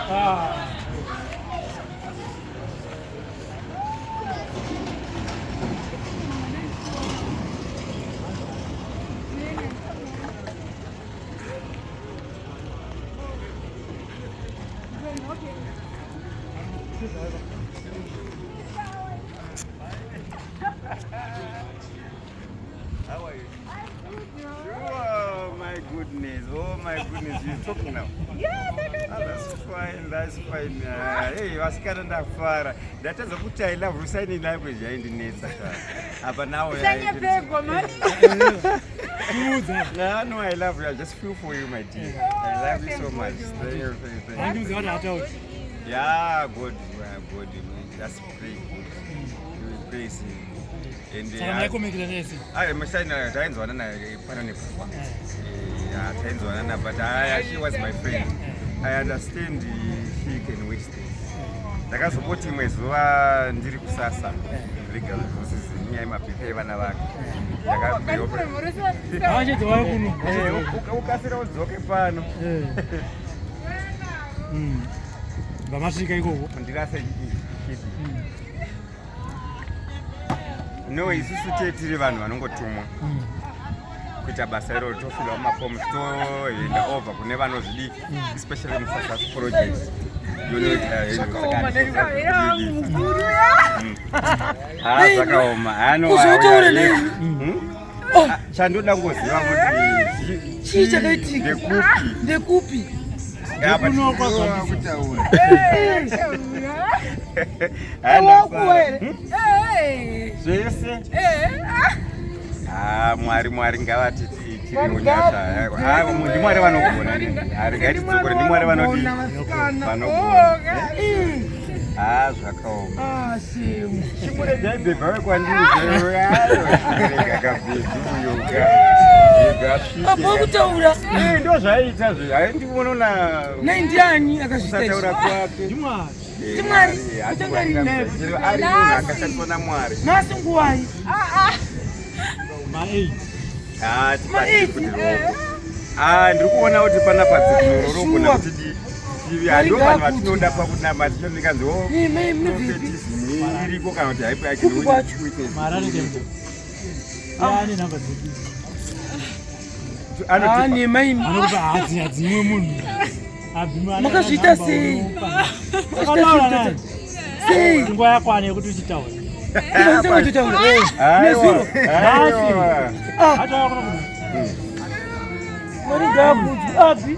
How are you? Oh my goodness! Oh my goodness! You talking now? Yes, I can. That's fine. That's fine. Hey, wasikana ndafara. Ndataza kuti I love sign language yaindinetsa ka. Apa now. Sanya pego man. No, I love you. I just feel for you, my dear. I love you so much. Thank you. Yeah, good. That's pretty good. Crazy. Mashina tainzwana naye pano nepwa. Tainzwana but she was my friend. I understand she can waste things. Ndakazopoti mwezuva ndiri kusasa. Legal process nyaya mapepe vana vake. Ukasira udzoke pano. Vamasvika ikoko. Ndirase no, isusu tiri vanhu vanongotumwa kuita basa iro tofila mafomu toenda over kune vanozvidiki especially musuccess projects zvakaoma chandoda ngoziva kuti chii chakaitika ndekupi zvese mwari ngavati tirionyasva ndimwari vanogona haringaitidzokore ndimwari vanogona zvakaoma chimuregai bhebha wekwandiakutaura ndo zvaiita ndionona naindiani akazvitaura kwake Mwari ari munhu akashandiswa namwari nhasi nguwai ndiri kuona kuti pana padzinororogona kuti ndo vanhu vatinoda pakunama tinondikanzi iriko kana kuti haipo yake hadzimwe munhu makazviita sei nguva yakwana yekuti uchitaura mwari ngaakudzwa abi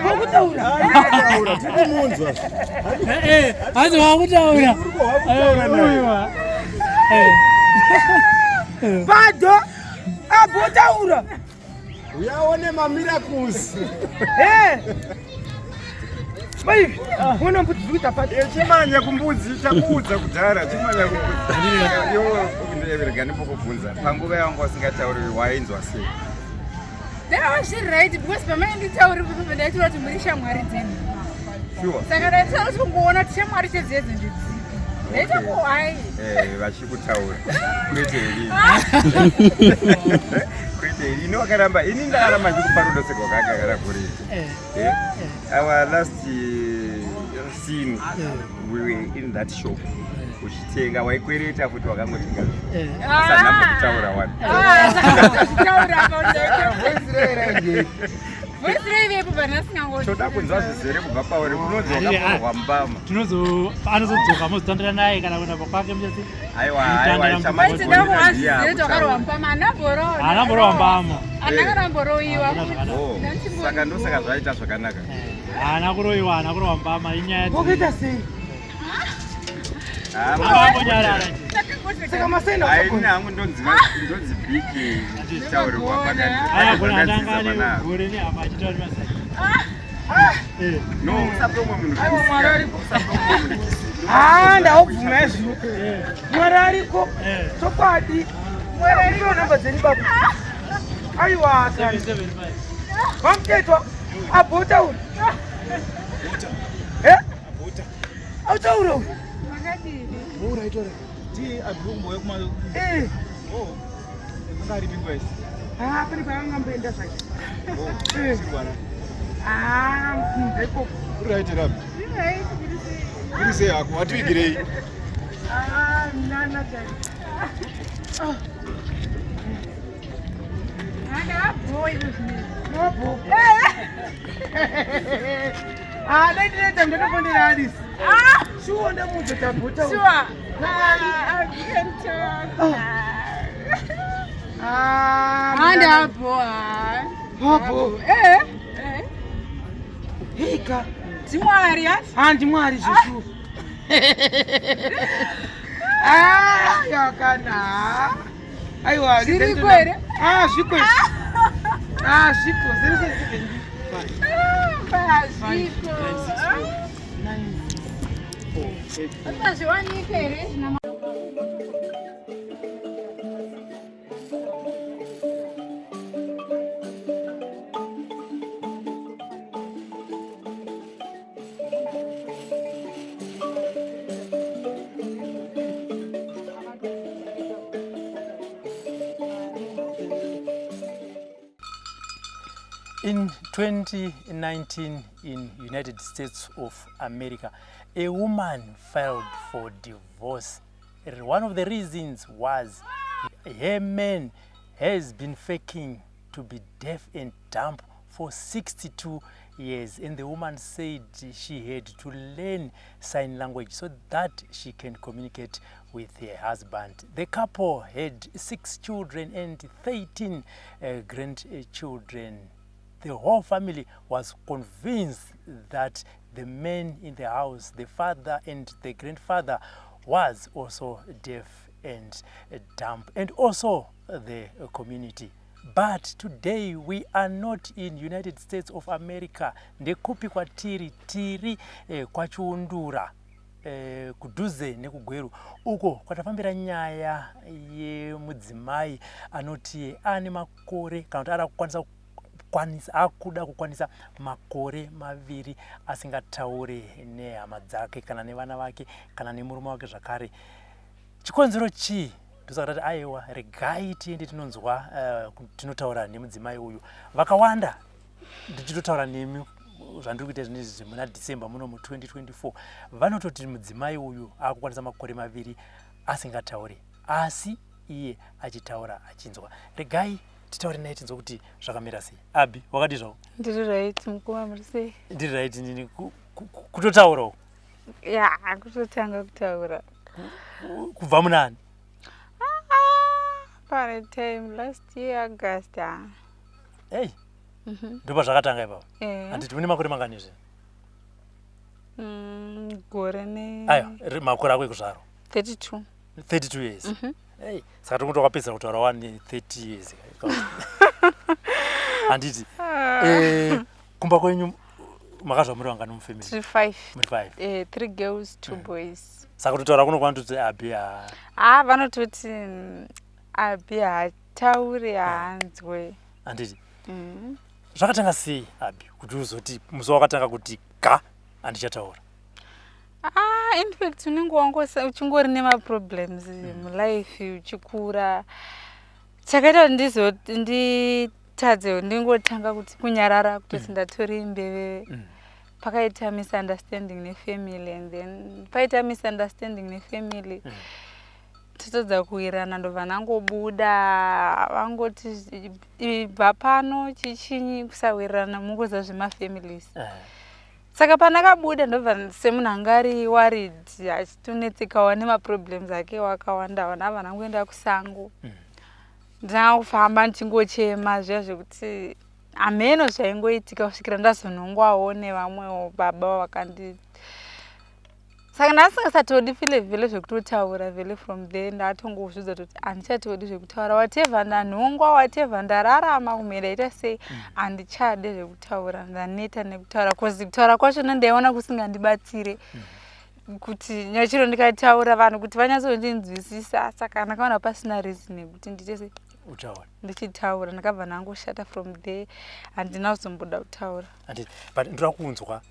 wakutaura hanzi wakutaura bado abotaura uyaone mamiracles Baby, mbona mbuzi zvikuita pati? Chimanya kumbudzi chakuudza kudhara, chimanya kumbudzi. Iwo ndinevera ndipokubvunza. Panguva yangu wasingatauri wainzwa sei? That was right because pamene nditauri kuti ndaitira kuti muri shamwari dzenu. Sure. Saka ndaitira kuti kungoona kuti shamwari chedzedze ndidzika. Ndaita kuhai. Vachikutaura. Kwete iri. Ino wakaramba ini ndaramba ndikuparodo sekwakagara kuri. Our last scene we were in that shop. Uchitenga waikwereta futi wakangotinga. Sasa ndakutaura wani. Ndakutaura kwandeke. Voisireve bana singango. Choda kunzwa zvizere kubva pauri kunodzoka kwambama. Anozodzoka mozotandira naye kana kuenda kwake mutati. Aiwa chamati ndakuzvizere twakarwambama anamboro wambama. Anakaramboroiwa. Saka ndosaka zvaita zvakanaka. Ana kuroiwa ana kurwambama inyaya Wakaita sei? Saka masenda aina hangu ndonzi biki tauri kwa pakati. Kuna ndangani gore ni apa chitauri masai. No, usapomwe munhu. Aiwa mwari ariko. Ndakubvuma izvo. Mwari ariko. Chokwadi. Mwari ariko namba dzeni babu. Aiwa sani. Vamuketwa abotaura. Abota. Autaura. Uraitore. Ti abhumbo yekuma. Ngari bingwesi. Pani paangamboenda zvake. Sirwana. Ndiko. Uraitira. Ndiri yako atwigirei. Nana tani. Nada boy this me. No bo. Ndineta ndinofundira this. Sure ndamudzo tabuta. Sure. I can't talk. Nada boy. Bobo. Hika. Timwari ati? Ndimwari zvishuru. Yakana. Aiwa, Zviriko here? Zviko. Zviko. Zviko. Atazviwanika here? In 2019 in United States of America, a woman filed for divorce. One of the reasons was her man has been faking to be deaf and dumb for 62 years, and the woman said she had to learn sign language so that she can communicate with her husband. The couple had 6 children and 13 grandchildren. The whole family was convinced that the man in the house, the father and the grandfather, was also deaf and dumb, and also the community. But today we are not in United States of America. Ndekupi kwatiri tiri kwachiundura kudhuze nekugweru uko kwatafambira nyaya yemudzimai anoti ane makore kana kuti akuda kukwanisa makore 2 asingataure nehama dzake kana nevana vake kana nemurume wake zvakare. Chikonzero chii? Ndosakati aiwa regai tiende tinonzwa tinotaura nemudzimai uyu. Vakawanda ndichitotaura nemi zvandiri kuita zvinezvi muna December muno mu 2024 vanototi mudzimai uyu akukwanisa makore 2 asingataure asi iye achitaura achinzwa. Regai titaure naye tinzwa kuti zvakamira sei. Abi wakati zvako? Ndiri right mukoma muri sei? Ndiri right ndini kutotaurawo. Ya, kutotanga kutaura. Kubva munani? Para time last year August. Hey. Ndopa zvakatanga ipapo. Anditi une makore mangani zve? Gore ne. Ayo, makore ako ekuzvaro. 32. 32 years. Hey, saka tiri kutokapedza kutaura 30 years. Anditi. Kumba kwenyu makazva muri vangani mufamily? 5. Muri 5. 3 girls, 2 boys. Saka kutotaura kunokwana kuti Abi vanototi Abi hatauri hanzwe. Anditi. Zvakatanga sei Abi kuti uzoti musi wakatanga kuti ga handichataura? In fact unenge wangosa uchingori nema problems mulife uchikura. Chakaita ndizoti nditadze ndingotanga kuti kunyarara kuti ndatori mbeve. Pakaita misunderstanding nefamily and then paita misunderstanding nefamily. Totodza kuirana ndobva nangobuda vangoti ibva pano chichinyi kusawirirana mungoza zvemafamilies. Saka pandakabuda ndobva semunhu angari worried achitonetsekawo nemaproblems ake wakawanda vanava nangoenda kusango. Ndakufamba ndichingochema zviya zvekuti ameno zvaingoitika kusvikira ndazonongwawo nevamwewo baba vakandi. Saka ndasingasatodi file vhele zvekutotaura vhele from there ndatongozvidza kuti handichatodi zvekutaura whatever ndanhongwa whatever ndararama kumhera sei handichade zvekutaura ndaneta nekutaura cause kutaura kwachona ndaiona kusingandibatsire kuti nyachiro ndikataura vanhu kuti vanyatsondinzwisisa saka ndakaona pasina reason yekuti ndiite ndichitaura ndakabva nangoshata from there handina kuzomboda kutaura. But ndira kunzwa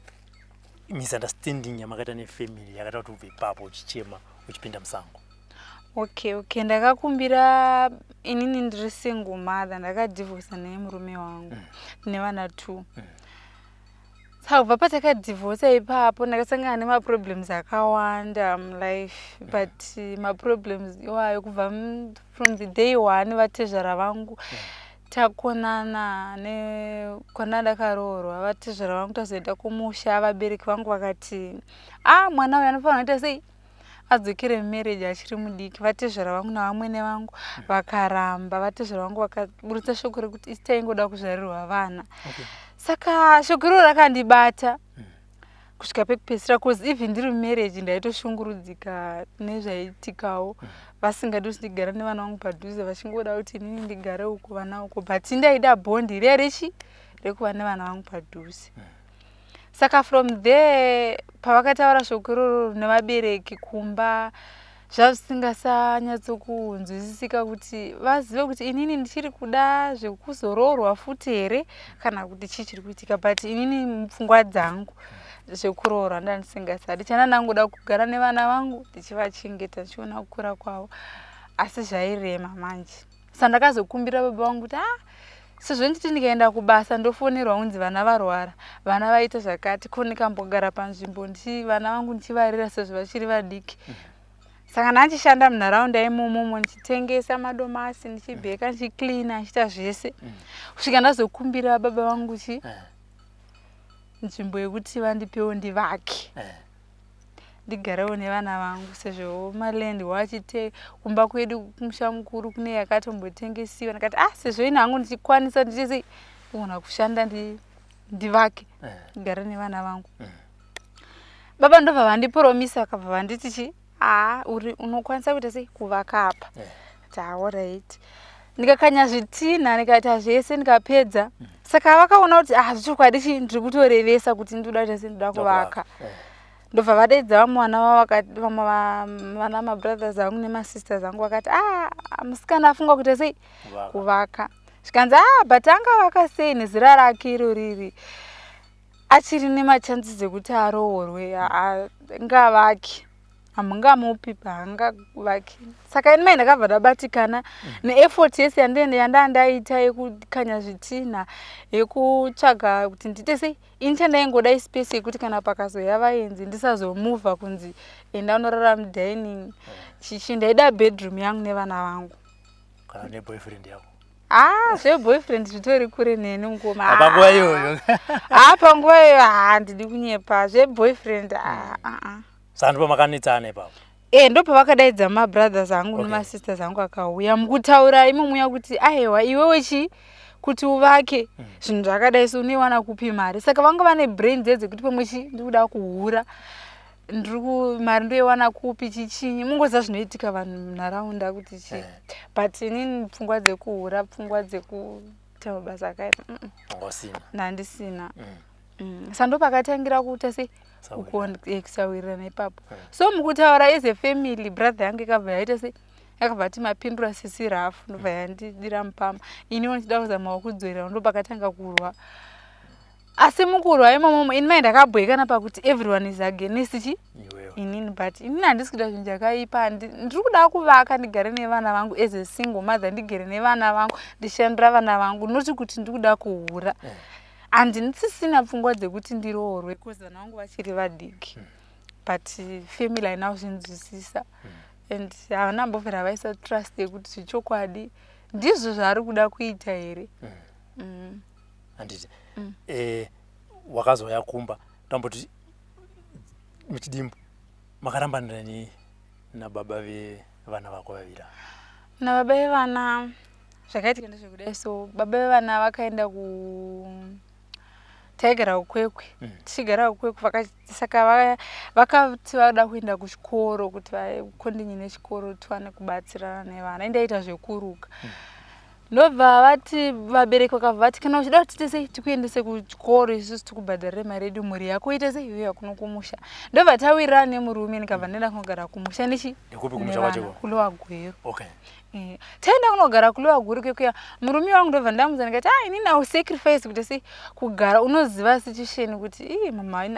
misunderstanding yamakaita nefamily yakata kuti ubve ipapo uchichema uchipinda musango. Okay, ndakakumbira inini ndiri single mother ndakadivorce nemurume wangu nevana 2. saka kubva patakadivhosa ipapo ndakasangana nemaproblems akawanda mulife, but maproblems iwayo kubva from the day one vatezvara vangu takonana nekwana ndakaroorwa. Vatezvara vangu tazoenda kumusha, vabereki vangu vakati mwana uyu anofanira kuita sei adzokere mumarriage achiri mudiki. Vatezvara vangu navamwene vangu vakaramba. Vatezvara vangu vakaburitsa shoko rekuti isi taingoda kuzvarirwa vana. Saka shoko riro rakandibata kusvika pekupedzisira, cause even ndiri mumarriage ndaitoshungurudzika nezvaitikawo, vasingadi kuti ndigare nevana vangu padhuze, vachingoda kuti inini ndigare uko vana uko, but ndaida bhondi rekuva nevana vangu padhuze. Saka from there pavakataura shoko iroro nevabereki kumba, zvavisingasanyatsokunzwisisika kuti vazive kuti inini ndichiri kuda zvekuzoroorwa futi here kana kuti chii chiri kuitika, but inini mupfungwa dzangu zvekuroorwa ndandisingasadi. Chana nangoda kugara nevana vangu ndichivachengeta ndichiona kukura kwavo, asi zvairema manje. Saka ndakazokumbira baba vangu kuti sezvo nditi ndikaenda kubasa ndofonerwa kunzi vana varwara, vana vaita zvakati, ko ndikambogara panzvimbo vana vangu ndichivarera sezvo vachiri vadiki. Saka ndachishanda munharaunda imomo ndichitengesa madomasi, ndichibheka, ndichiklina, ndichiita zvese kusvika ndazokumbira baba vangu nzvimbo yekuti vandipewo ndivake ndigarewo nevana vangu, sezvo maland wachite kumba kwedu kumusha mukuru kune yakatombotengesiwa. Ndakati sezvo ini hangu ndichikwanisa ndichisi kugona kushanda ndivake ndigare nevana vangu. Baba ndobva vandipromisa, vakabva vanditi uri unokwanisa kuita sei kuvaka apa. Alright. Ndikakanya zvitina ndikaita zvese ndikapedza. Saka vakaona kuti zvichokwadi ndiri kutorevesa kuti ndinoda kuita sei, ndoda kuvaka. Ndobva vadaidza vana mabrothers angu nemasisters angu vakati musikana afunga kuita sei kuvaka. Zvikanzi but angavaka sei nezera rake iroriri, achiri nemachances ekuti aroorwe, ngavake, hamungamupi paangavaki. Saka ini mai ndakabva ndabatikana neeffort yese yandandaita yekukanya zvitina, yekutsvaga kuti ndiite sei. Ini chandaingoda ispace yekuti kana pakazoya vaenzi ndisazomuvha kunzi enda unorara mudining. Ndaida bedroom yangu nevana vangu. Kana neboyfriend yako? Zveboyfriend zvitori kure neni ngoma. Panguva iyoyo? Panguva iyoyo handidi kunyepa. Zveboyfriend Saka ndipo makanetsana ipapo? Ndopavakadaidza mabrothers angu nemasisters angu akauya mukutaura imomuya kuti aiwa iwewe kuti uvake zvinhu zvakadai so unoiwana kupi mari. Saka vanga vane brain dzekuti pamwe ndikuda kuhura, mari ndoiwana kupi chichinyi, mungoziva zvinoitika vanhu munharaunda kuti chii. But inini pfungwa dzekuhura, pfungwa dzekuita mabasa akaita handisina. Saka ndopakatangira kuita sei kusawirirana ipapo. So mukutaura as a family, brother yangu ikabva yaita sei, yakabva ati mapindura sisi rafu, ndobva yandidira mupama. Iniwo ndichida kuzamawo kudzorera, ndopakatanga kurwa. Asi mukurwa imomo ini mai ndakabhekana pakuti everyone is against inini, but inini handisi kuda zvinhu zvakaipa. Ndiri kuda kuvaka ndigare nevana vangu as a single mother, ndigere nevana vangu, ndishandira vana vangu, noti kuti ndiri kuda kuhura. Handisisina pfungwa dzekuti ndiroorwe because vana vangu vachiri vadiki. But family haina kuzvinzwisisa and havana mbofera vaisa trust yekuti zvichokwadi ndizvo zvaari kuda kuita here. Handiti wakazoya kumba tamboti muchidimbu makarambanirani nababa vevana vako vavira? Nababa vevana zvakaitika ndezvekudai. So baba vevana vakaenda taigara kukwekwe, tichigara kukwekwe, saka vakati vada kuenda kuchikoro kuti vakondinye nechikoro tiwane kubatsirana nevana. Indaita zvekuruka. Ndobva vati vabereki vakabva vati kana uchida kuti tiite sei tikuendese kuchikoro isusu tikubhadharire mari yedu, mhuri yako ite sei iuya kuno kumusha. Ndobva tawirirana nemurume ndikabva ndaenda kunogara kumusha kuliwa Gweru. Taenda kunogara kuliwa Gweru kekuya murume wangu ndobva ndamuudza ndikati inini ausacrifice kuti sei kugara, unoziva situation kuti mama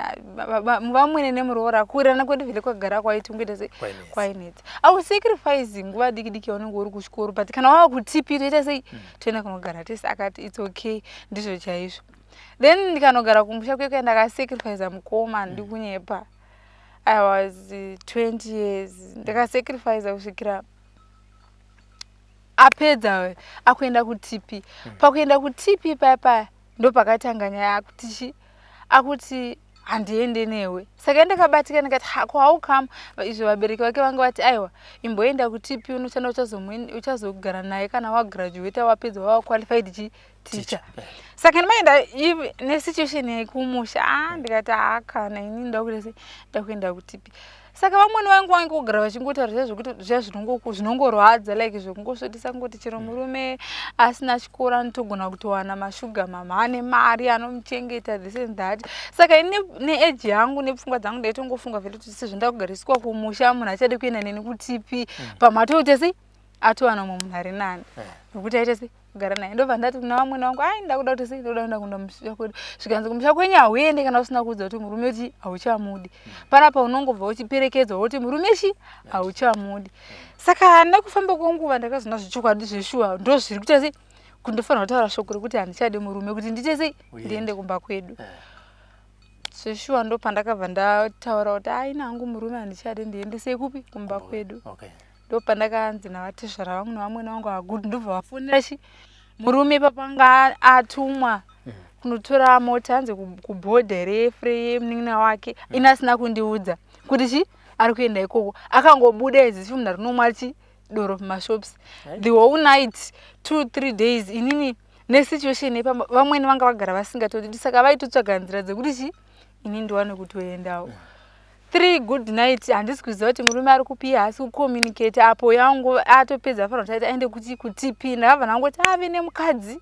vamwene nemuroora kuwirirana kwedu vhile kwagara kwaiti ungoita sei kwainetsa. Ausacrifice nguva diki diki yaunenge uri kuchikoro, but kana wava kutipi toita sei toenda kunogara tese. Akati it's okay, ndizvo chaizvo. then ndikanogara kumusha kwekwe ndakasacrifice mukoma ndikunyepa. I was 20 years ndakasacrifice kusvikira apedza akuenda kuTP. Pakuenda kuTP papa ndo pakatanga nyaya akuti handiende newe. Saka ndakabatika ndikati how come izvo vabereki vake vanga vati aiwa imboenda kuTP unochanda uchazogara naye kana wagraduate wapedza wava qualified teacher. Saka ndimaenda nesituation yekumusha ndikati kana ini ndakuenda kuTP. Saka vamweni vangu vangogara vachingotaura zvekuti zvinongorwadza like zvekungosvotisa ngoti chero murume asina chikoro anotogona kutowana mashuga mama ane mari anomuchengeta this and that. Saka ini neage yangu nepfungwa dzangu ndaitongofunga vhele kuti sezvo ndakugariswa kumusha munhu achade kuenda neni kuTP pamatoite sei atowana munhu ari nani nokuti aite sei kugara naye. Ndobva ndati kuna vamweni vangu ndakuda kuti sei ndoda kuenda kumusha kwedu. Zvikanzi kumusha kwenyu hauende kana usina kuudza kuti murume uti hauchamudi. Panapa unongobva uchiperekedzwa kuti murume hauchamudi. Saka nekufamba kwenguva ndakazoona zvechokwadi zveshuwa ndo zviri kuita sei kundofanira kutaura shoko rekuti handichade murume kuti ndiite sei ndiende kumba kwedu. Zveshuwa ndo pandakabva ndataura kuti nangu murume handichade ndiende sei kupi kumba kwedu. Ndo pandakanzi navateshara vangu nevamweni vangu vagudu ndobva vafonera murume papanga atumwa kunotora mota anze kubhodha remunin'ina wake ina asina kundiudza kuti ari kuenda ikoko. Akangobuda izichi munhu rinomwa doro mumashops the whole night 2-3 days. Inini nesituation vamweni vanga vagara vasingatodi. Saka vaitotsvaga nzira dzekuti ini ndiwane kutoendawo 3 good night. Handisi kuziva kuti murume ari kupi haasi kucommunicate apo yangu atopedza afanira kuti aende kuTP. Ndakabva ndangoti ave nemukadzi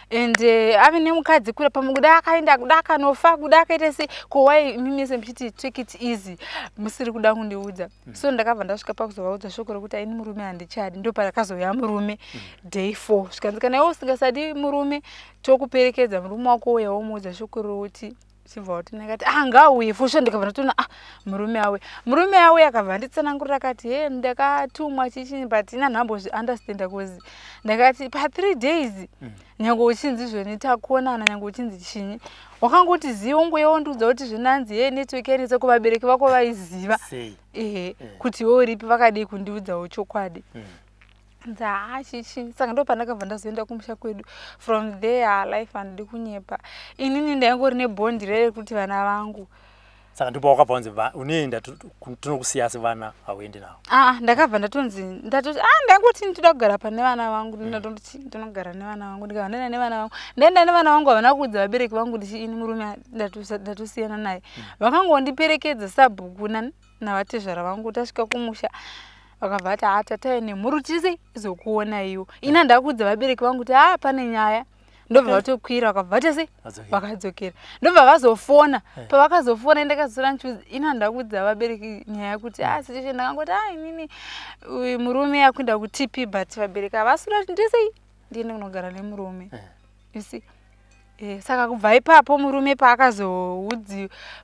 ende ave nemukadzi kure pamukuda akaenda kuda akanofa kuda akaita sei kowai imimi semuchiti take it easy musiri kuda kundiudza. So ndakabva ndasvika pakuzovaudza shoko rekuti ini murume handichadi. Ndo pakazouya murume day 4. Zvikanzi kana iwe usingasadi murume tokuperekedza murume wako uya womuudza shoko rokuti chibva kuti ndakati ngauye fusho. Ndikabva ndatoona murume awe akabva nditsanangurira akati ndakatumwa chichini but ina nhambo understand kozi ndakati pa 3 days nyange uchinzi zveni takuonana nyange uchinzi chinyi wakangoti ziva ungoye wondiudza kuti zvinanzi network yanetsa kuvabereki vako vaiziva kuti wewe uripi vakadii kundiudzawo chokwadi. Chichi saka ndo pandakabva ndazoenda kumusha kwedu. From there life handidi kunyepa. Inini ndaingori nebondi rekuti vana vangu. Saka ndipo wakabva wanzi unoenda tinokusiya sevana hauendi nawo. Ndakabva ndatonzi ndangoti ndinoda kugara pane vana vangu. Ndinototi ndinogara nevana vangu. Ndikaenda nevana vangu. Ndaenda nevana vangu havana kuudza vabereki vangu kuti ini murume ndatusiyana naye. Vakangondiperekedza sabhuku navatezvara vangu tasvika kumusha. Vakabva vati tataye nemurutisi izokuona iwo. Ina ndakuudza vabereki vangu kuti pane nyaya. Ndobva vatokwira vakabva vati vakadzokera. Ndobva vazofona. Pavakazofona ndakazora nchuzi ina ndakuudza vabereki nyaya kuti situation ndakangoti inini murume akuenda kuTP but vabereki havasura kuti ndisei ndiende kunogara nemurume. You see? Saka kubva ipapo murume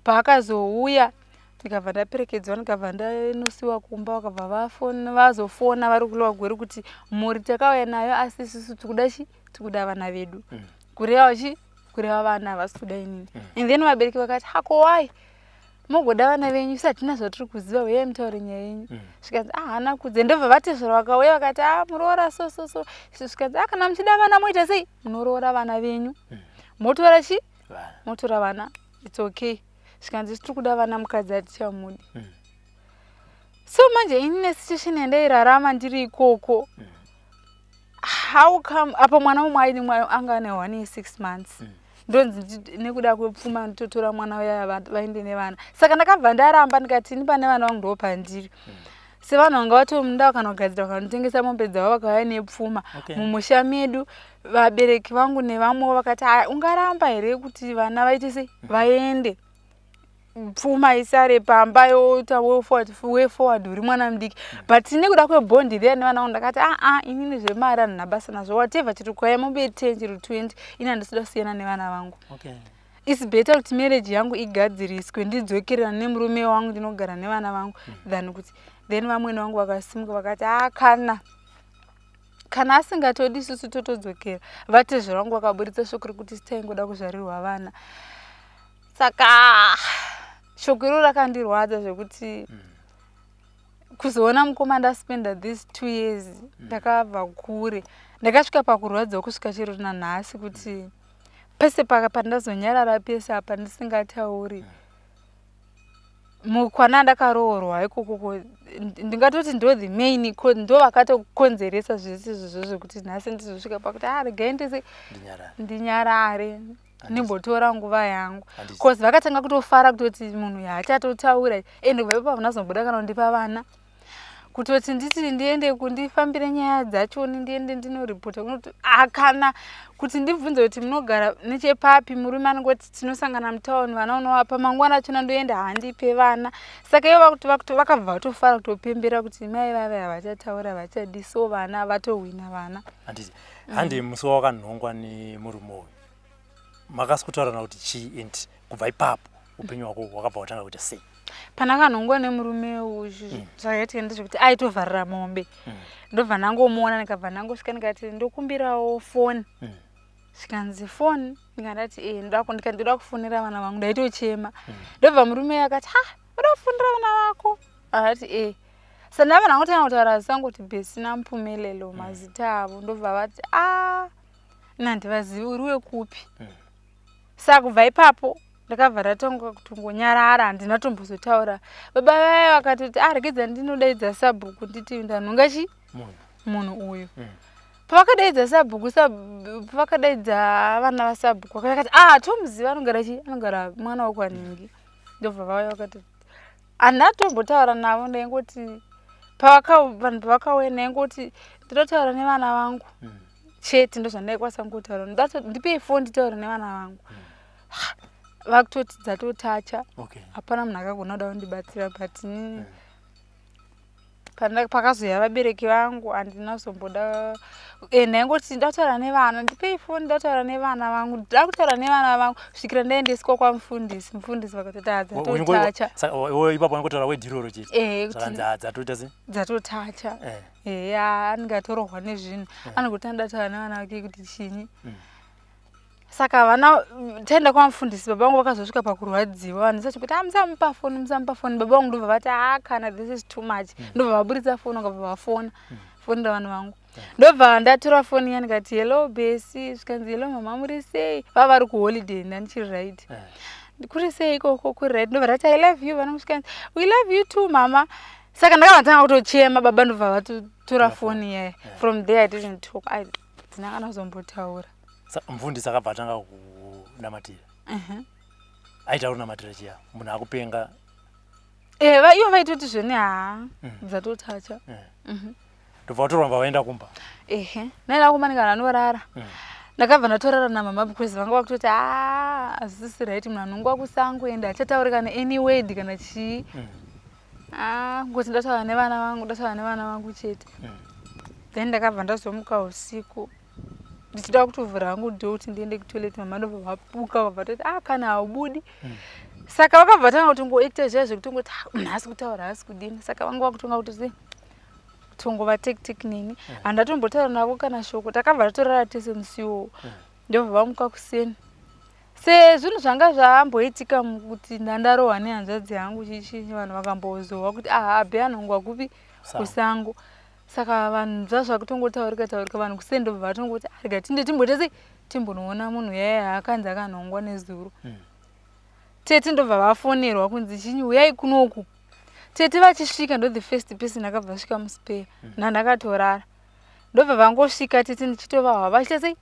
paakazouya ndikabva ndaperekedzwa ndikabva ndanosiwa kumba. Vakabva vazofona vari kulova gore kuti mhuri takauya nayo asi isusu tikuda vana vedu. Kureva vana havasi kuda inini. And then vabereki vakati wai mogoda vana venyu isati hatina zvatiri kuziva uyai mutaure nyaya yenyu. Zvikanzi hana kudze. Ndobva vatezvera vakauya vakati muroora so. Zvikanzi kana muchida vana moita sei munoroora vana venyu motora motora vana it's okay. Zvikanzi tiri kuda vana mukadzi hatichamudi. So manje ini nesituation yandairarama ndiri ikoko. How come apa mwana mumwe anga ane 1 year 6 months. Ndonzi nekuda kwepfuma ndotora mwana uya vaende nevana. Saka ndakabva ndaramba ndikati ini pane vana vangu ndo pandiri. Sevanhu vanga vatomunda kana kugadzira kanotengesa mombe dzavo vakauya nepfuma mumusha medu. Vabereki vangu nevamwe vakati ungaramba here kuti vana vaite sei vaende pfuma isare pamba yota way forward uri mwana mudiki. But nekuda kwebondi there nevana vangu ndakati inini zvemari handina basa nazvo whatever chiri kwaya mombe 10 chiri 20 ini handisida kusiyana nevana vangu. It's better kuti marriage yangu igadziriswe ndidzokerera nemurume wangu ndinogara nevana vangu than kuti then vamweni vangu vakasimuka vakati kana kana asingatodi isusu totodzokera vatezvo rangu vakaburitsa shoko rekuti sitaingoda kuzvarirwa vana. Saka shoko iro rakandirwadza zvekuti kuzoona mukoma ndaspenda these 2 years ndakabva kure, ndakasvika pakurwadza kusvika chero nanhasi kuti pese pandazonyarara pese apa ndisingatauri mukwana ndakaroorwa ikoko ndingatoti ndo the main ndo vakatokonzeresa zvese izvozvo zvekuti nhasi ndizosvika pakuti regai ndese ndinyarare ndimbotora nguva yangu cause vakatanga kutofara kutoti munhu yaachatotaura ende kubva ipapo nazomboda kana kundipa vana kutoti nditi ndiende kundifambire nyaya dzacho ndiende ndinoripota kunoti akana kuti ndibvunze kuti munogara nechepapi murume anongoti tinosangana mutauni vana unovapa mangwana achona ndoenda handipe vana. Saka ivo vakabva vatofara kutopembera kuti mai vave havachataura vachadi so vana vatowina vana. Handi musi wakanhongwa nemurume uyu makasi kutaurana kuti chii and kubva ipapo upenyu hwako hwakabva watanga kuita sei? Panakanhongwa nemurume uyu zvakaita ndezvekuti aitovharira mombe ndobva ndangomuona ndikabva ndangosvika ndikati ndokumbirawo foni zvikanzi foni ndikandati ndinoda kufonera vana vangu ndaitochema ndobva murume akati unoda kufonera vana vako akati saka ndava ndangotanga kutaura zisangoti besina mpumelelo mazita avo ndobva vati nandivazivi uri wekupi. Saka kubva ipapo ndakabva ndatonga kutongonyarara handina tombozotaura. Baba vaya vakatoti regedza ndinodaidza sabhuku nditi ndanhonga chi munhu uyu. Pavakadaidza sabhuku pavakadaidza vana vasabhuku vakati tomuziva anogara chi anogara mwana wokwanhingi. Ndobva vaya vakatoti handina tombotaura navo ndaingoti vanhu pavakauya ndaingoti ndinotaura nevana vangu chete ndozvandaikwanisa kungotaura ndipei foni nditaure nevana vangu. Vakutoti dzatotacha hapana munhu akagona kuda kundibatsira but pakazoya vabereki vangu handina kuzomboda ndaingoti ndataura nevana ndipei foni ndataura nevana vangu ndida kutaura nevana vangu kusvikira ndaendeswa kwamufundisi. Mufundisi vakatoti dzatotacha. Ipapo wangotaura wediroro chete dzatoita sei? Dzatotacha angatorohwa nezvinhu anogoti ndataura nevana vake kuti chinyi. Saka vana taenda kwamufundisi baba vangu vakazosvika pakurwadziwa vanhu sachikuti musamupa foni baba vangu ndobva vati kana this is too much ndobva vaburitsa foni vakabva vafona fonera vanhu vangu ndobva ndatora foni iya ndikati hello besi zvikanzi hello mama muri sei vava vari kuholiday ndandichiri right kuri sei ikoko kuri right ndobva ndati I love you vana kusvikanzi we love you too mama. Saka ndakavatanga kutochema baba ndobva vatotora foni iya from there I didn't talk dzina kana kuzombotaura. Mufundisi akabva atanga kunamatira aita kunamatira chiya munhu akupenga ivo vaitoti zvene dzatotacha ndobva watoramba waenda kumba naenda kumba ndikana anorara ndakabva ndatorara namama because vanga vakutoti hazvisi right munhu anongwa kusango ende achataurika neany word kana chii ngoti ndataura nevana vangu chete. Then ndakabva ndazomuka usiku ndichida kutovhura hangu dhoo kuti ndiende kutoilet mama ndobva vapuka vabva toti kana haubudi. Saka vakabva vatanga kutongoita zviya zvekutongoti munhu asi kutaura asi kudini. Saka vanga vakutonga kuti kutongova tactic nini handatombotaura navo kana shoko. Takabva tatorara tese musi iwowo ndobva vamuka kuseni sezvinhu zvanga zvamboitika kuti ndandarohwa nehanzvadzi yangu chichinyi vanhu vakambozowa kuti abhe anongwa kupi kusango. Saka vanhu zvazvakutongotaurika vanhu kuseni ndobva vatongoti rega tinde timbotese timbonoona munhu yaya akanzi akanhongwa nezuro. Tete ndobva vafonerwa kunzi chinyi uyai kunoku. Tete vachisvika ndo the first person akabva svika muspare nandakatorara ndobva vangosvika tete ndichitovahwa vachitase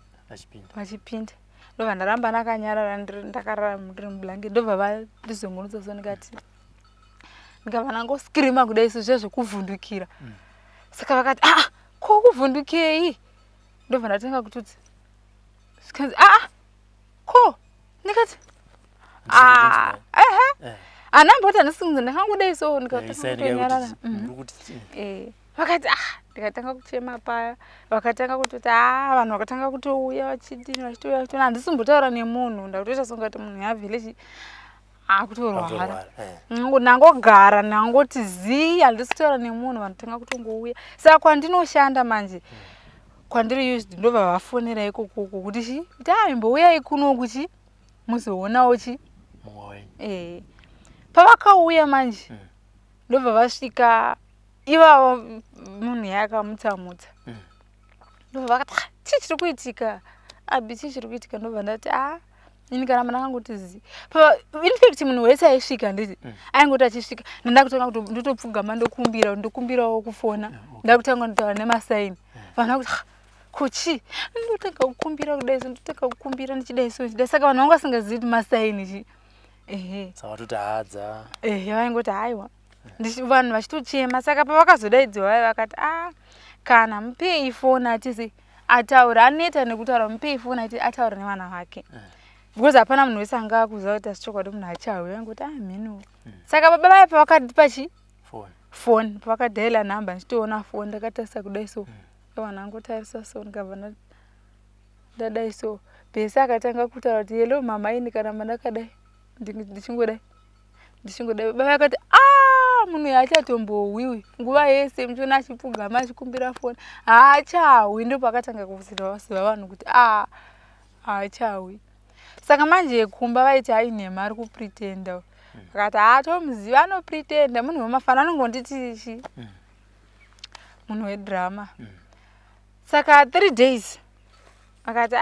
vachipinda ndobva ndaramba ndakanyarara ndakarara ndiri mublanket ndobva vandizongonutsa so ndikati ndikabva ndangoskirima kudai izvo zvezvekuvhundukira. Saka vakati ko kuvhundukei ndobva ndatanga kutoti zvikanzi ko ndikati anamboti handisikunzi ndakangodai so ndikatonyarara vakati ndikatanga kuchema paya vakatanga kutoti vanhu vakatanga kutouya vachidini vachitouya vachitona handisimbotaura nemunhu ndakutoita songati munhu yavhelechi kutorwara nangogara nangoti zii handisi kutaura nemunhu vanotanga kutongouya. Saka kwandinoshanda manje kwandiri used ndobva vafonera ikoko kuti chi kuti imbouyai kuno kuti muzoonawo chi pavakauya manje ndobva vasvika ivavo munhu yakamutsamutsa ndobva vakati chii chiri kuitika abi chii chiri kuitika ndobva ndati ini kana mana kangoti zi infact munhu wese aisvika nditi aingoti achisvika ndakutanga kuti ndotopfugama ndokumbirawo kufona ndakutanga kutaura nemasaini vanhu vakuti kuchi ndotanga kukumbira kudai ndotanga kukumbira ndichidai so chidai saka vanhu vanga vasingazivi kuti masaini chi saka watoti hadza vaingoti haiwa vanhu vachitochema saka pavakazodaidziwa vakati kana mupei foni atisi ataura aneta nekutaura mupei foni ati ataura nevana vake because hapana munhu wese anga kuziva kuti asichokwadi munhu achauya vaingoti mhenu saka baba vaya pavakatipa chi foni pavakadhaila nhamba ndichitoona foni ndakatarisa kudai so vanhu angotarisa so ndikabva ndadai so bhesi akatanga kutaura kuti yelo mama ini kana mandakadai ndichingodai baba vakati munhu yachatombowiwi nguva yese muchiona achipfugama achikumbira foni haachawi ndo pakatanga kuziva vanhu kuti haachawi saka manje kumba vaiti ainhema ari kupretenda vakati tomuziva anopretenda munhu wemafana anongonditichi munhu wedhirama saka 3 days akati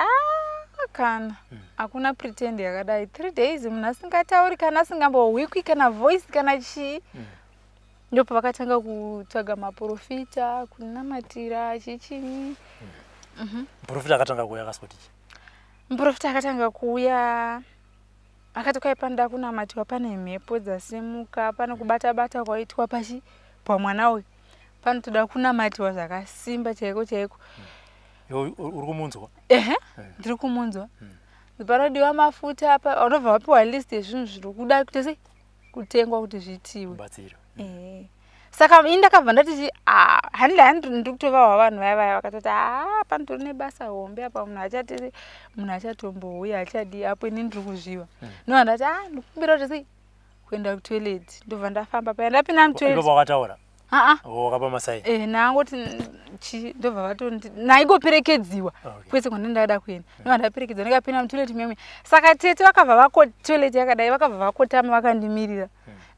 kana hakuna pretend yakadai 3 days munhu asingatauri kana asingambowikwi kana voice kana chii ndopa vakatanga kutsvaga maprofita kunamatira chichini muprofita akatanga kuuya akaswatichi muprofita akatanga kuuya akati kwaipanda kunamatiwa pane mhepo dzasimuka pane kubata-bata kwaitwa pachi pamwana uyu panotoda kunamatiwa zvakasimba chaiko chaiko uri kumunzwa ndiri kumunzwa panodiwa mafuta apa unobva wapiwa list yezvinhu zviri kuda kuti sei kutengwa kuti zvitiwe saka ini ndakabva ndati handili kutovawa vanhu vaya vakatoti panotori nebasa hombe apa munhu achatombouya achadii apo ini ndiri kuzviva ndobva ndati ndikumbira kuti sei kuenda kutoilet ndobva ndafamba paya ndapinda mutoilet wakataura wakapa masai naangoti ndobva vatondi naigoperekedziwa kwese kwandandada kuenda ndobva ndaperekedzwa ndikapinda mutoilet memwe saka tete vakabva toilet yakadai vakabva vakotama vakandimirira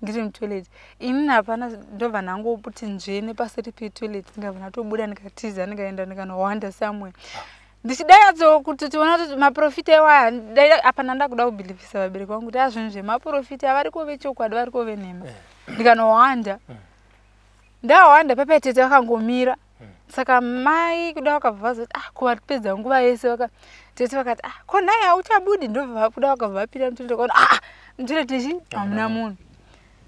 ndiri mutoilet ini hapana ndobva ndangoputi nzvene paseri petoilet ndikabva ndatobuda ndikatiza ndikaenda ndikanowanda somewhere ndichidaiatso kuti tiona kuti maprofita iwaya apana ndakuda kubhilivhisa vabereki vangu kuti zvinhu zvemaprofita vari kuve chokwadi vari kuve nhema ndikanowanda ndawanda pepetete vakangomira saka mai kuda vakabva vazoti kuvatipedza nguva yese tete vakati ko nai hauchabudi ndobva vakuda vakabva vapinda mutoilet kaona mutoilet ichi hamuna munhu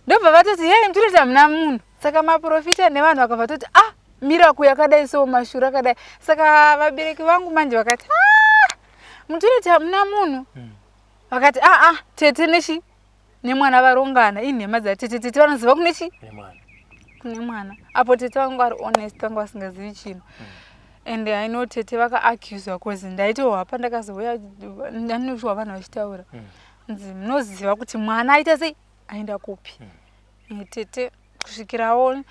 ndobva vatoti yei mutoilet hamuna munhu saka maprofita nevanhu vakabva toti miraku yakadai so mashuru akadai saka vabereki vangu manje vakati mutoilet hamuna munhu vakati tete nechi nemwana varongana inhema dzatete vanoziva kunechi kune mwana apo tete vangu ari honest vangu vasingazivi chinhu and I know tete vakaaccuswa cause ndaitohwa pandakazouya ndanoshwa vanhu vachitaura nzi munoziva kuti mwana aita sei aenda kupi tete kusvikirawo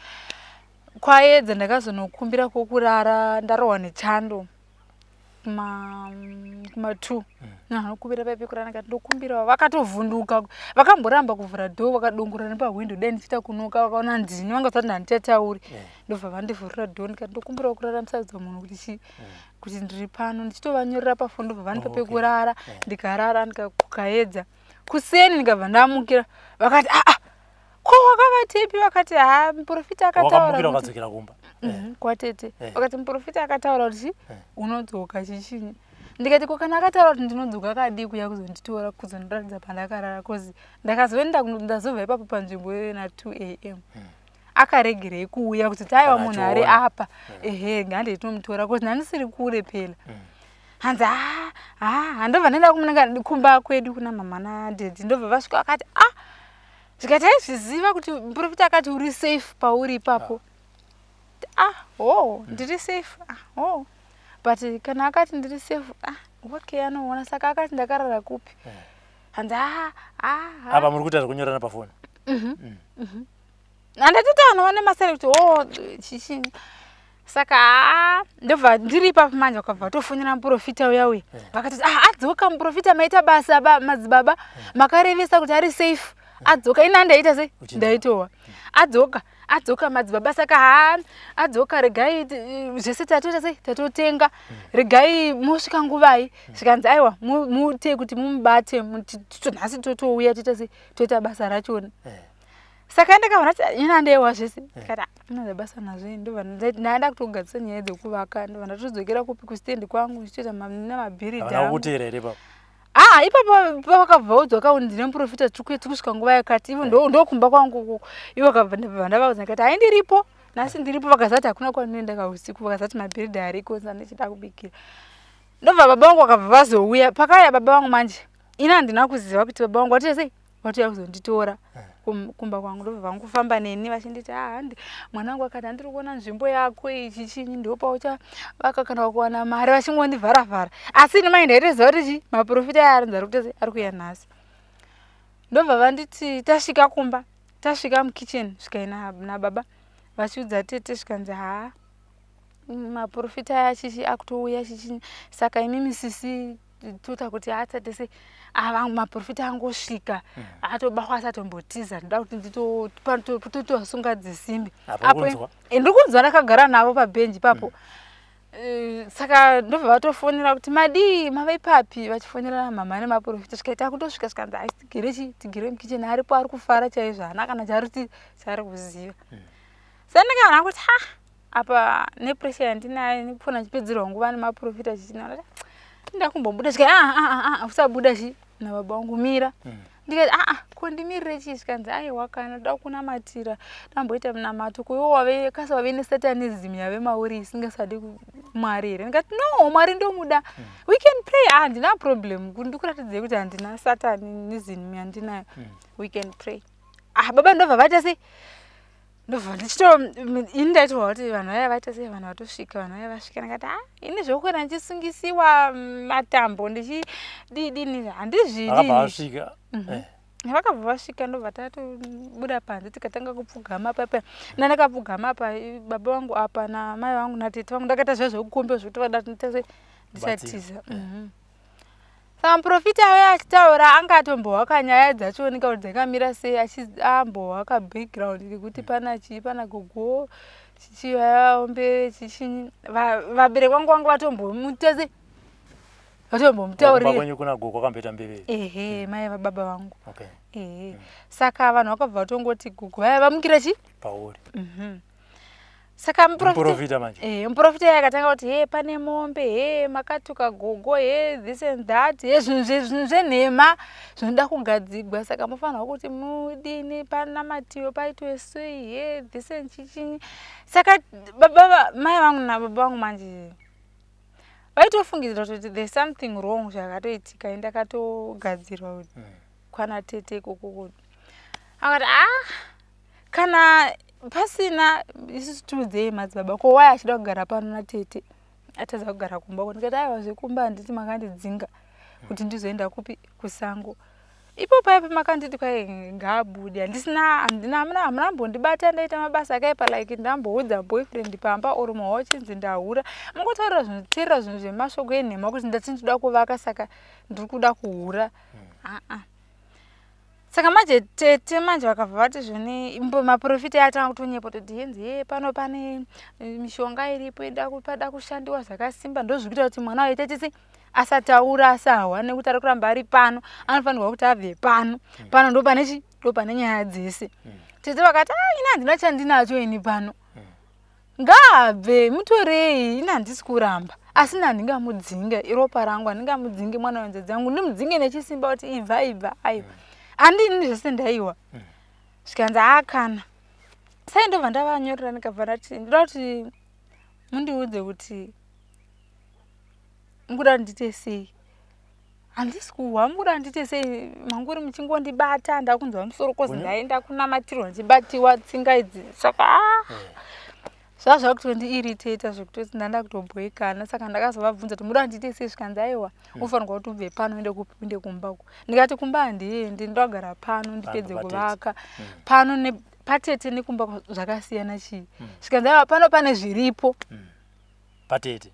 kwaedza ndakazonokumbira kwokurara ndarohwa nechando kuma2 anokumbira paipekurara ndikati ndokumbirawo vakatovhunduka vakamboramba kuvhura dhoo vakadongorana pahwindo dai ndichita kunoka vakaona ndini vanga zati handitatauri ndobva vandivhurira dhoo ndikati ndokumbirawo kurara musadza munhu kuti ndiri pano ndichitovanyorera pafoni ndobva vandipa pekurara ndikarara ndikaedza kuseni ndikabva ndamukira vakati ko wakavatepi vakati muprofita akataura kwatete vakati muprofita akataura kuti unodzoka chichini ndikati ko kana akataura kuti ndinodzoka akadii kuya kuzonditora kuzondiratidza pandakarara kozi ndakazoenda ndazobva ipapo panzvimbo na 2 am akaregerei kuuya kuti taiwa munhu ari apa ngandeitomutora kozi ndandisiri kure pela hanzi handobva ndaenda kumba kwedu kuna mama nadhedhi ndobva vasvika vakati zvikati aizviziva kuti muprofita akati uri safe pauri ipapo ndiri safe but kana akati ndiri safe okay anoona saka akati ndakarara kupi hanzi apa muri kuita zvekunyorana pafoni handatoti vanhu vane masari kuti chichini Saka ndobva ndiri ipapo manje wakabva tofonera muprofita uya uya. Vakati adzoka muprofita maita basa madzibaba makarevesa kuti ari safe. Adzoka ina ndaita sei? Ndaitowa. Adzoka madzibaba saka adzoka regai zvese tatoita sei? Tatotenga. Regai mosvika nguvai. Zvikanzi aiwa mute kuti mumubate nhasi totouya toita sei? Toita basa rachona. Saka ndakaona kuti ina ndeiwa zvese. Kata inoda basa nazvo ndobva ndaenda kutogadzisa nyaya dzekuvaka ndobva ndatodzokera kustand kwangu ndichitoita namabhiridha. Vana kutera here ipapo. Ipapo pakabva udzoka ndine muprofita kusvika nguva yakati ivo ndokumba kwangu ivo vakabva ndavaudza kuti haindiripo nhasi ndiripo vakazati hakuna kwanoendaka usiku vakazati mabhiridha ariko saka ndichida kubikira ndobva baba vangu vakabva vazouya pakauya baba vangu manje ina handina kuziva kuti baba vangu watita sei watouya kuzonditora kumba kwangu ndobva vangufamba neni vachinditi handi mwana wangu akati handiri kuona nzvimbo yako ichi chinyi ndopauchavaka kana kuwana mari vachingondivhara-vhara asi ini mai ndaitoziva kuti chi maprofita aarinzari kuti ari kuuya nhasi ndobva vanditi tasvika kumba tasvika mukicheni svikaina nababa vachiudza tete zvikanzi maprofita aya chichi akutouya chichi saka imimi sisi tota kuti atsate sei vangu maprofita angosvika atobahwa asatombotiza ndoda kuti totosunga dzisimbi ndiri kunzwa ndakagara navo pabhenji papo saka ndobva vatofonera kuti madii mava ipapi vachifonera mama nemaprofita svikaita kutosvika zvikanzi tigere mukicheni aripo ari kufara chaizvo hana kana chaari kuziva saka ndakaona kuti apa nepresha yandinayo nekufona chipedzerwa nguva nemaprofita chichina ndakumbobuda svika usabuda chi nababa wangu mira ndikati kondimirire chii zvikanzi aiwa kana da kunamatira damboita munamato kuiwo kasa wave nesatanism yave mauri isingasadi mwari here ndikati no mwari ndomuda we can pray handina problem ndikuratidze kuti handina satanism yandinayo we can pray baba ndobva vaita sei ndobva ini ndaitwa kuti vanhu vaya vaita sei vanhu vatosvika vanhu vaya vasvika ndakati ini zvokwera ndichisungisiwa matambo ndichidini handizvidi vakabva vasvika ndobva tatobuda panze tikatanga kupfugama papa nandakapfugama apa baba vangu apa namai vangu natete vangu ndakaita zviya zvekukombe zvokuti vada ndisatiza saka muprofita aya achitaura angatombohwaka nyaya dzachooneka kuti dzakamira sei ambohwaka background yekuti pana gogo chichivaombe chichinyi vabereki vangu vatombomutese vatombomutaurire kuna gogo akamboita mbeveve mai vababa vangu saka vanhu vakabva vatongoti gogo vaya vamukira chi pauri saka muprofita iye akatanga kuti pane mombe makatuka gogo this and that zvinhu zvenhema zvinoda kugadzigwa saka mufanirwa kuti mudini panamatiwe paitwe sei this and chichinyi saka mai vangu nababa vangu manje vaitofungidzira kuti there's something wrong zvakatoitika endakatogadzirwa kuti kwana tete ikoko akati kana pasina isusu tiudzei madzibaba ko waya achida kugara pano natete atadza kugara kumba kuti ndikati aiwa zvekumba handiti makandidzinga kuti ndizoenda kupi kusango ipo paipo makanditi kwai ngaabude hamuna mbondibata ndaita mabasa akaipa like ndamboudza boyfriend pamba or mwawa chinzi ndahura mungotaurira zvinoteerera zvinhu zvemashoko enhema kuti ndati ndinoda kuvaka saka ndiri kuda kuhura saka manje tete manje vakabva vati zvone maprofita atanga kutonyepa kuti henzi pano pane mishonga iripo pada kushandiwa zvakasimba ndozvikuita kuti mwana waitete asataura asahwa nekuti ari kuramba ari pano anofanirwa kuti abve pano ndopane nyaya dzese tete vakati ina handina chandinacho ini pano ngaabve mutorei ina handisi kuramba asi handingamudzinge iropa rangu handingamudzinge mwana wenzedzi yangu ndimudzinge nechisimba kuti ibva aiwa handini zvese ndaiwa zvikanzi kana sai ndobva ndavanyorera ndikabva ndati ndoda kuti mundiudze kuti mukuda ndite sei handisi kuhwa mukuda ndite sei manguri muchingondibata ndakunzwa musoro kozi ndaenda kunamatirwa ndichibatiwa tsinga idzi saka zvazva kutondiiritata zvekutoti ndanda kutobhoekana saka ndakazovabvunza kuti muda ndite sei zvikanzi aiwa ufanirwa kuti ubve pano uende kumbako ndikati kumba handiendi ndogara pano ndipedze kuvaka patete nekumba zvakasiyana chii zvikanzi pane zviripo patete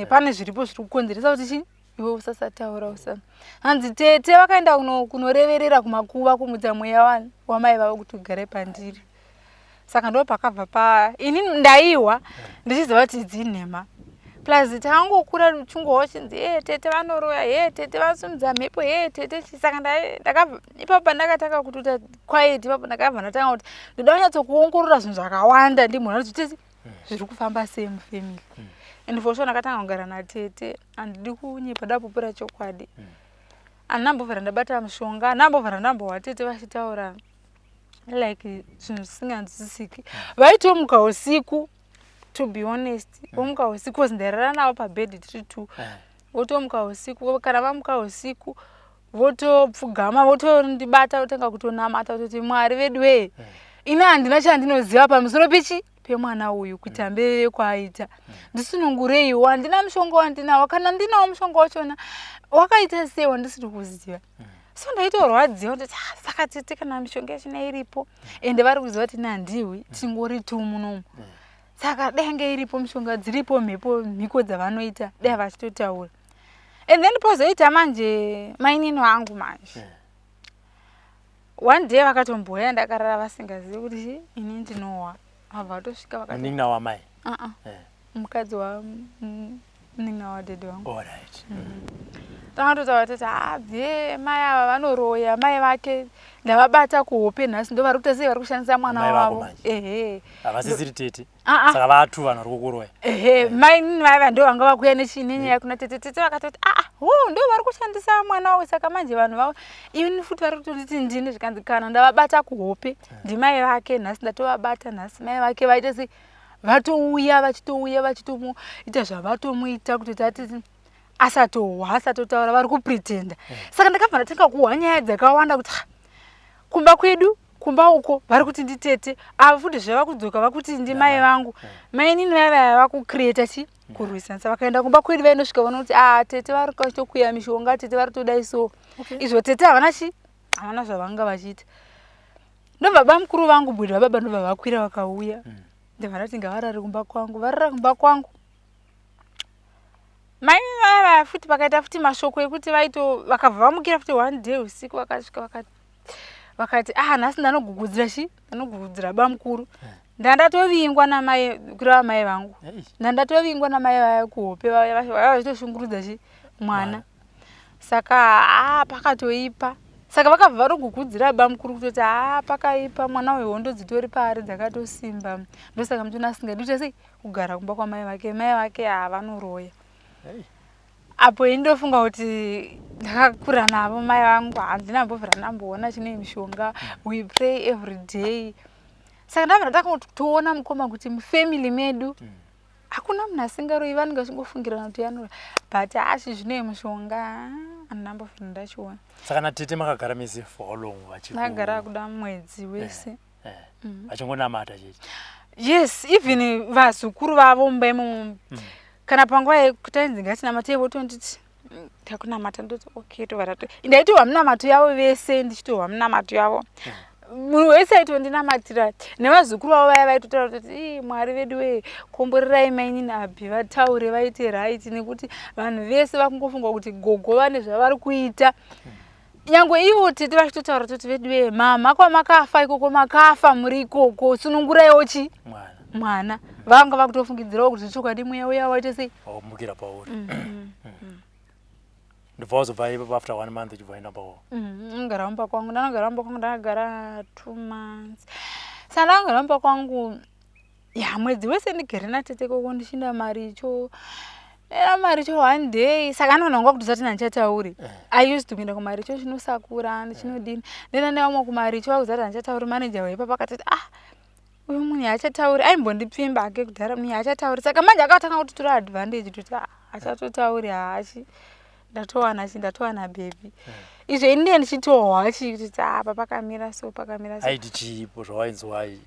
pane zviripo zviri kukonzeresa kuti chii iwe usasataura usana hanzi tete vakaenda kunoreverera kumakuva kumudza mweya wamai vavo kuti ugare pandiri saka ndo pakabva ini ndaiwa ndichiziva kuti dzinhema plus tangokura uchingowa uchinzi tete vanoroya tete vasumudza mhepo tete saka ipapo pandakatanga kutoita quiet ipapo ndakabva ndatanga kuti ndoda kunyatsokuongorora zvinhu zvakawanda ndimona kuti tete zviri kufamba sei mufamily and for sure ndakatanga kugara natete handidi kunyepa ndapupura chokwadi handinambovhera ndabata mushonga ndambovhera ndambowa tete vachitaura like zvinhu zvisinganzwisisiki vaitomuka usiku to be honest vomuka usiku because ndairara navo pabhedhi tiri 2 votomuka usiku kana vamuka usiku votopfugama votondibata votanga kutonamata vototi mwari vedu ini handina chandinoziva pamusoro pemwana uyu kuti ambeve kwaaita ndisunungureiwo handina mushonga wandinawo kana ndinawo mushonga wachona wakaita sei wandisiri kuziva so ndaitorwadziwa kuti saka tete kana mishonga yachona iripo ende vari kuziva kuti nandiwi tingori 2 munomu saka denge iripo mishonga dziripo mhiko dzavanoita dai vachitotaura and then pozoita manje mainini wangu manje one day vakatomboya ndakarara vasingazivi kuti ini ndinowa abva vatosvika vakati wamai mukadzi wamunina wadhedhe wangu alright takatotaura toti abve mai ava vanoroya mai vake ndavabata kuhope nhasi ndo vari kuita sei vari kushandisa mwana wavo havasisiri tete saka vatu vanhu vari kukuroya mainini vaiva ndo vanga vakuya nenyaya kuna tete vakatoti ndo vari kushandisa mwana wavo saka manje vanhu vavo ini futi vari kutonditi ndini zvikanzi kana ndavabata kuhope ndimai vake nhasi ndatovabata nhasi mai vake vaita sei vatouya vachitomuita zvavatomuita kuti tati asatotaura vari kupretenda saka ndakabva ndatenga kuhwa nyaya dzakawanda kuti kumba kwedu kumba uko vari kuti nditete ava futi zvava kudzoka vakuti ndimai vangu mainini vaiva vakucreata kurwisanisa vakaenda kumba kwedu vainosvika vona kuti tete vari kachitokuya mishonga tete vari todai so izvo tete havana zvavanga vachiita ndobva bamukuru vangu bwiri vababa ndobva vakwira vakauya ndobva ndati ngavarari kumba kwangu varara kumba kwangu mai vaiva futi vakaita futi mashoko ekuti vakabva vamukira futi one day usiku vakasvika vakati nhasi ndanogugudzira bamukuru ndandatovingwa namai kurava mai vangu ndandatovingwa namai vaya kuhope vaiva vachitoshungurudza mwana saka pakatoipa saka vakabva varogugudzira bamukuru kutoti pakaipa mwana wehondo dzitori pari dzakatosimba ndosaka mutuna asingadi kuita sei kugara kumba kwamai vake vanoroya apo indofunga kuti ndakakura navo mai vangu handinambovhera ndamboona chine mishonga we pray every day saka ndabva ndatanga kutoona mukoma kuti mufamily medu hakuna munhu asingaroyi vanenge vachingofungirana kuti yanoroya but zvine mishonga handinambovhera ndachiona saka natete makagara mese for how long ndagara kuda mwedzi wese vachingonamata chete yes even vazukuru vavo mumba imomo kana panguva yekutainzi ngatinamate votonditi takunamata ndoti okay tovarato ndaitohwa munamato yavo vese ndichitohwa munamato yavo munhu wese aitondinamatira nevazukuru vavo vaya vaitotaura kuti mwari vedu komborerai mainini abhi vataure vaite right nekuti vanhu vese vakungofunga kuti gogo vane zvavari kuita nyangwe ivo tete vachitotaura kuti vedu mama kwamakafa ikoko makafa muri ikoko sununguraiwo mwana vanga vakutofungidzirawo kuti chokwadi mweya uya waita sei mukira pauri ndobva wazobva ipapo after 1 month uchibva enda pawo ngara mumba kwangu ndakagara 2 months saka ndakagara mumba kwangu mwedzi wese ndigere natete koko ndichinda maricho one day saka anonangwa kuti zati nandichatauri I used to kuenda kumaricho chinosakura ndichinodini ndena nevamwe kumaricho vakuzati handichatauri manager waipa akatoti uyu munhu haachatauri aimbondipfimba ake kudhara munhu haachatauri saka manje akatanga kutotora advantage kuti hachatotauri haachi ndatowana bhebi izvo ini ndiye ndichitohwa kuti apa pakamira so aiti chipo zvawainzwai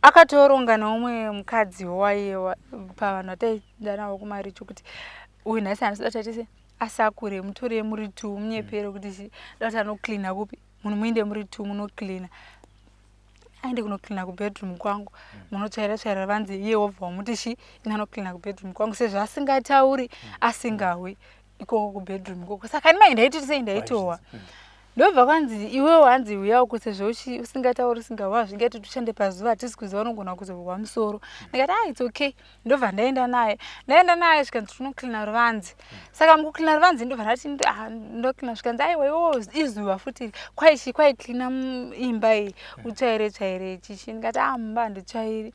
akatoronga neumwe mukadzi waiyewa pavanhu vataida navo kumaricho kuti uyu nhasi handisida tatise asakure mutore muri 2 munyepere kuti dati anoklina kupi munhu muinde muri 2 munoklina aende kunoklina kubedroom kwangu munotsvaira vanzi iye wobva wamuti shi ina anoklina kubedroom kwangu sezvo asingatauri asingawi ikoko kubedroom ikoko saka ndimai ndaitoti sei ndaitowa ndobva kwanzi iwewo hanzi uyawo kusezvo usingatauri usingawa zvingati tushande pazuva hatisi kuziva unogona kuzobva musoro ndikati it's okay ndobva ndaenda naye zvikanzi tunoklina ruvanzi saka mukuklina ruvanzi ndobva ndati ndoklina zvikanzi aiwa iwewo izuva futi kwaiklina imba iyi utsvaire chichi ndikati mumba handitsvairi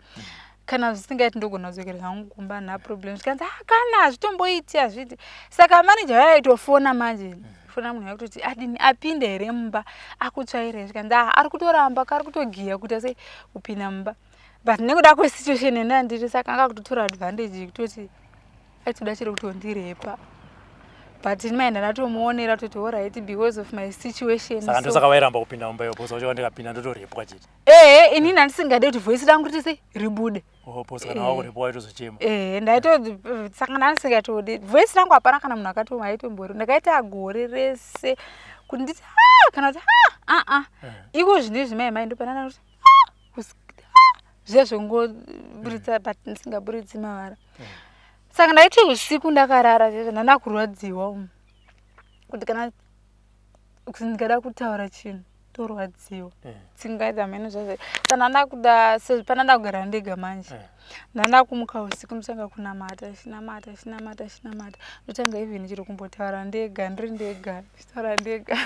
kana zvisingaiti ndogona kudzokera zvangu kumba handina problem zvikanzi kana hazvitomboiti hazviti saka maneja vaitofona manje fona munhu yakutoti adini apinde here mumba akutsvaire zvikanzi ari kutoramba kari kutogiya kuita sei kupinda mumba but nekuda kwesituation yandandiri saka anga kutotora advantage yekutoti aitoda chiri kutondirepa but inimaenda ndatomuonera toti alright because of my situation saka ndosaka wairamba kupinda mumba iyopo sokuti ndikapinda ndotorepwa chete inini handisingade kuti voice rangu riti sei ribude posa kana wakurepwa waitozochema ndaitoti saka ndandisingatodi voice rangu hapana kana munhu akatoma aitombori ndakaita gore rese kuti nditi kana kuti iko zvinezvi maimai ndopanana kuti zvezvongoburitsa but ndisingaburitsi mavara saka ndaiti usiku ndakarara chete ndanda kurwadziwa kuti kana kuti ndingada kutaura chinhu torwadziwa tsingaita mene zvazvo kana ndakuda sezvo pana ndakugara ndega manje ndanda kumuka usiku ndotanga kunamata shinamata ndotanga even chiri kumbotaura ndega ndiri ndega ndichitaura ndega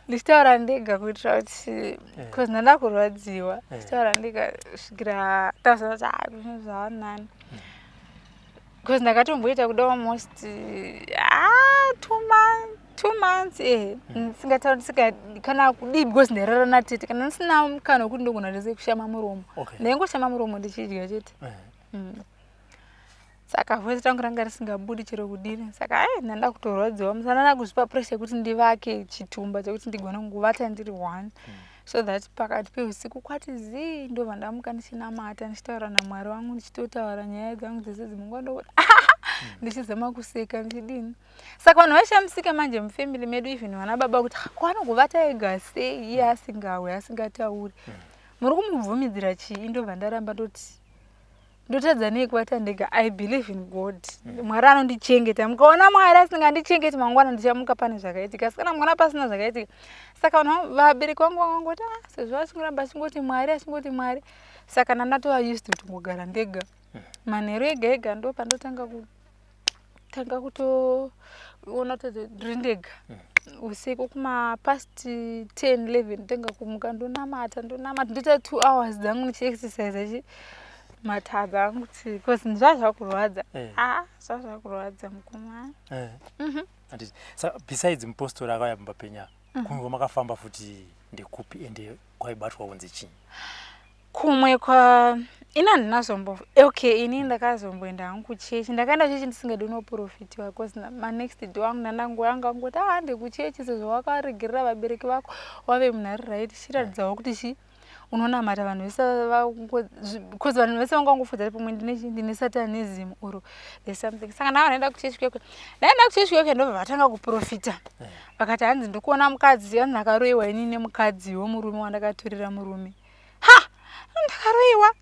ndichitaura ndega kuitira kuti because ndanda kurwadziwa ndichitaura ndega svikira tazoti zvinhu zvavanani because ndakatomboita kuda almost 2 months ndisingatauri kana kudii because ndairara natete kana ndisina mukana wekuti ndogona ndese kushama muromo ndaingoshama muromo ndichidya chete saka voice rangu ranga risingabudi chero kudini saka ndanda kutorwadziwa musana ndakuzvipa pressure yekuti ndivake chitumba chekuti ndigona kunguvata ndiri 1 so that pakati peusiku kwati zii ndobva ndamuka ndichinamata ndichitaura namwari wangu ndichitotaura nyaya dzangu dzese dzimungwa ndokuti ndichizama kuseka ndichidini saka vanhu vaishamusika manje mufamily medu even vana baba kuti kwanongovata ega sei iye asingawe asingatauri muri kumubvumidzira chii ndobva ndaramba ndotadza nei kuvata ndega I believe in God mwari anondichengeta mukaona mwari asingandichengeti mangwana ndichamuka pane zvakaitika sikana mwana pasina zvakaitika saka vanhu vabereki vangu vangangoti sezvo achingoramba achingoti mwari saka nandatova used to kungogara ndega manheru ega ega ndo pandotanga kutoona kuti ndiri ndega usiku past 10-11 ndotenga kumuka ndonamata ndoita 2 hours dzangu ndichiexercise matadza angu because zvazvakurwadza zvazvakurwadza mukomana saka besides mupostori akauya pamba penya kumwe makafamba futi ndekupi ende kwaibatwa kunzi chinyi kumwe ina ndinazombo ini ndakazomboenda hangu kuchechi ndakaenda chechi ndisingadi unoprofitiwa because manext day wangu ndandangoyanga ngoti ndekuchechi sezvo wakaregerera vabereki vako wave munhu ari right chiratidzawo kuti unonamata vanhu vese because vanhu vese vangangofudza pomwe ndine satanism or there's something saka ndaenda kuchechi kwekwe ndobva vatanga kuprofita vakati hanzi ndikuona mukadzi hanzi akaroiwa inini nemukadzi womurume wandakatorera murume ndakaroiwa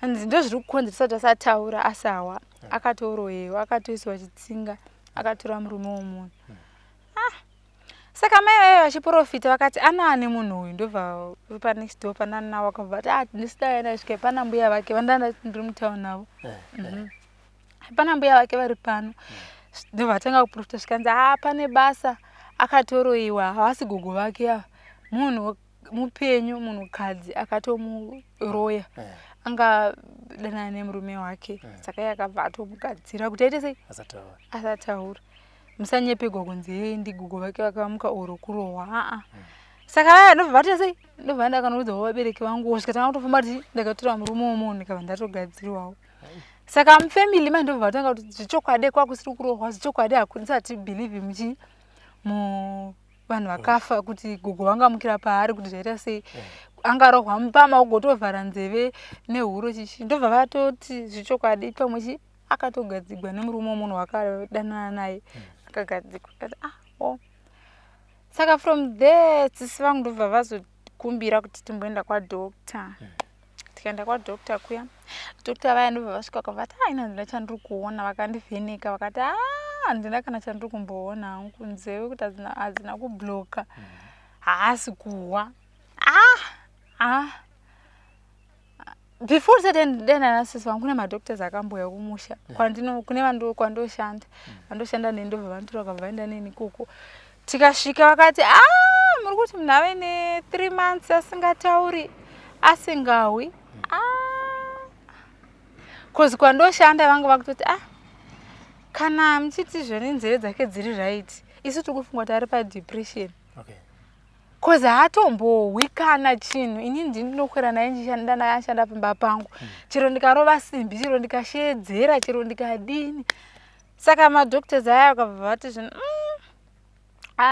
hanzi ndozviri kukonzeresa kuti asataura asawa akatoroyewa akatoiswa chitsinga akatora murume womunhu saka mai vaiva vachiprofita vakati anaani munhu uyu ndobva panext door pananawo akabva ati ndisidaenda svika pana mbuya vake vandanda ndiri mutauni navo pana mbuya vake vari pano ndobva vatanga kuprofita zvikanzi pane basa akatoroiwa havasi gogo vake ava munhu mupenyu munhukadzi akatomuroya anga danana nemurume wake saka iye akabva atomugadzira kuti aite sei asataura musanyepegwa kunzi ndigugo vake vakamuka oro kurohwa saka vaya ndobva vati sei ndobva ndakanoudzawo vabereki vangu zvikatanga kutofamba kuti ndakatora murume womunhu ndikabva ndatogadzirwawo saka mufamily manje ndobva vatanga kuti zvichokwadi kwakusiri kurohwa zvichokwadi hakunisati believe vanhu vakafa kuti gogo vangamukira paari kuti zvaita sei angarohwa mupama ugotovhara nzeve nehuro chichi ndobva vatoti zvichokwadi pamwe akatogadzigwa nemurume womunhu wakadanana naye akagadzikwa Saka from there tsisi vangu ndobva vazokumbira kuti timboenda kwadokta. Tikaenda kwadokta kuya. Dokta vaya ndobva vasvika vakavati ina ndina chandiri kuona vakandivheneka vakati handina kana chandiri kumboona hangu kunzewe kuti hadzina kubloka. Haasi kuwa. Before that analysis vangu kune madoctors akamboya kumusha. Kune kwandoshanda. Vandoshanda nendobva vantura vakavaenda neni koko. Tikasvika vakati muri kuti munhu ave ne3 months asingatauri asingawi. Cause kwandoshanda vanga vakutoti kana muchiti zvone nzeve dzake dziri right isu tiri kufunga kuti ari padepression. Okay. Cause haatombohwi kana chinhu ini ndinokwera naye ndichishanda naye ashanda pamba pangu. Chero ndikarova simbi, chero ndikashedzera, chero ndikadini. Saka madoctors aya vakabva vati zvinhu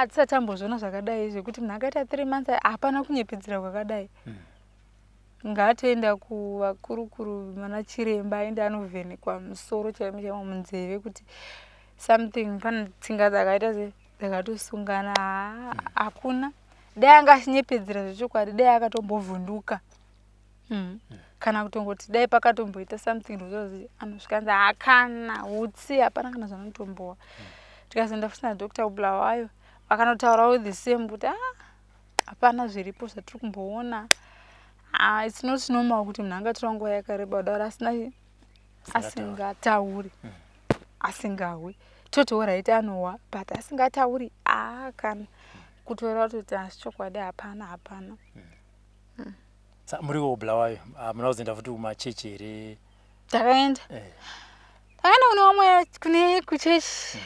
tisati tambozviona zvakadai zvekuti munhu akaita 3 months hapana kunyepedzera kwakadai. Ngaatoenda kuvakurukuru mana chiremba aende anovhenekwa musoro chaimo munzeve kuti something pane tsinga dzakaita dzakatosungana hakuna. Dai anga achinyepedzera zvechokwadi dai akatombovhunduka. Kana kutongoti dai pakatomboita something rozozi anosvikanzi hakana utsi hapana kana zvanotombowa. Tikazoenda futi nadokta kuBulawayo vakanotaurawo the same kuti hapana zviripo zvatiri kumboona. It's not normal kuti munhu angatora nguva yakareba kudaro asingatauri asingahwi. Totiwo right anowa but asingatauri kana kutora kuti chokwadi hapana. Muriwo kuBulawayo muna kuzoenda futi kumachechi here? Takaenda kune vamwe kune kuchechi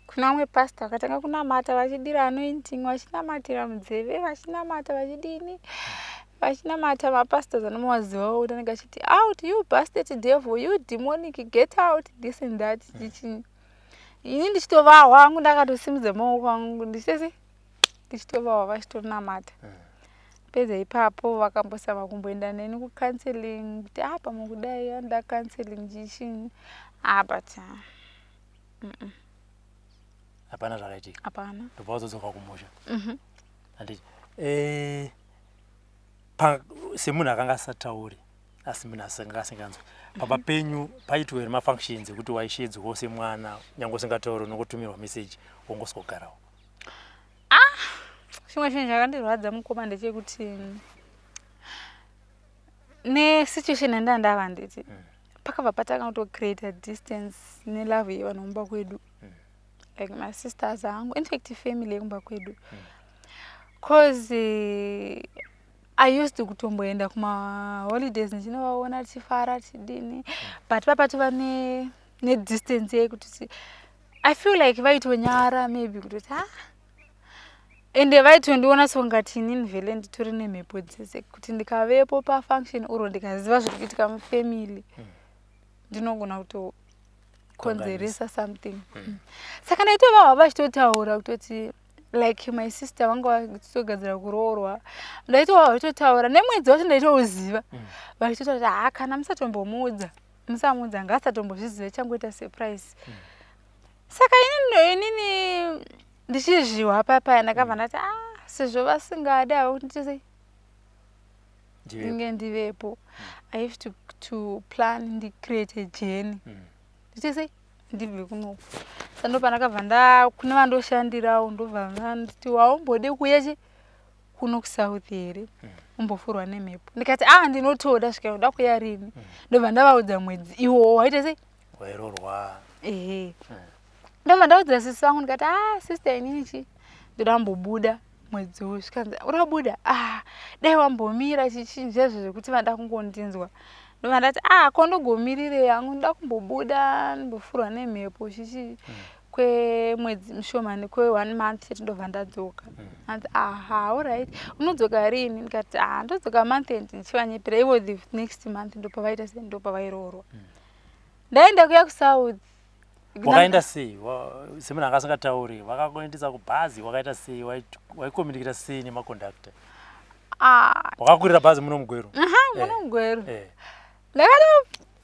kune vamwe pastor vakatanga kunamata vachidira anointing vachinamatira munzeve vachinamata vachidini vachinamata mapastors anomawazivawo kuti anenge achiti out you bastard devil you demonic get out this and that. Ini ndichitovahwa hangu ndakatosimudza maoko angu ndichitovahwa vachitonamata. Pedza ipapo vakambosama kumboenda neni kucounseling kuti pamwe kudai anoda counseling chichinyi but hapana zvakaitika. Hapana. Ndobva wazodzoka kumusha. Handiti semunhu akanga asatauri asi munhu asinganzwi pamba penyu paitwa here mafunctions ekuti waishedzwawo semwana nyange usingatauri nokutumirwa message wongosogarawo? Chimwe chinhu chakandirwadza mukoma ndechekuti nesituation yandandava nditi pakabva patanga kutocreate distance nelove yevanhu kumba kwedu like my sisters angu in fact family yekumba kwedu cause I used to kutomboenda kuma holidays ndichinovaona tichifara tidini but papatova nedistance yekuti I feel like vaitonyara maybe kutoti ende vaitondiona songati inini vhele nditori nemhepo dzese kuti ndikavepo pafunction uro ndikaziva zviri kuitika mufamily ndinogona kutokonzeresa something. Saka ndaitova vachitotaura kutoti like my sister vanga vachitogadzira kuroorwa ndaitova vachitotaura nemwedzi wacho ndaitoziva vachitoti kana musatombomuudza musamudza ngaasatombozviziva changoita surprise. Saka inini ndichizviwa papaya ndakabva ndati sezvo vasingadi havo kuti ndinge ndivepo I have to plan ndicreate a journey ndichise ndibve kunoku. Sandopa ndakabva kune vandoshandirawo ndobva nditi waumbode kuya kuno kusouth here umbofurwa nemhepo ndikati ndinotoda svika unoda kuya rini ndobva ndavaudza mwedzi iwo waita sei wairorwa. Ndobva ndaudza sisi vangu ndikati sister inini ndoda mbobuda mwedzi uyu zvikanzi urabuda dai wambomira chichinji zvezvo zvekuti vanda kungondinzwa. Ndobva ndati kondogomirire hangu ndoda kumbobuda ndimbofurwa nemhepo chichi kwemwedzi mushomani kwe1 month chete ndobva ndadzoka. Anzi alright unodzoka rini ndikati ndodzoka month end ndichivanyepera ivo the next month ndopavaita sei ndopavairorwa. Ndaenda kuya kusouth. Wakaenda sei semunhu anga asingatauri vakakuendesa kubhazi wakaita sei waikomunikita sei nemaconductor? Wakakwirira bhazi muno mugweru? Muno mugweru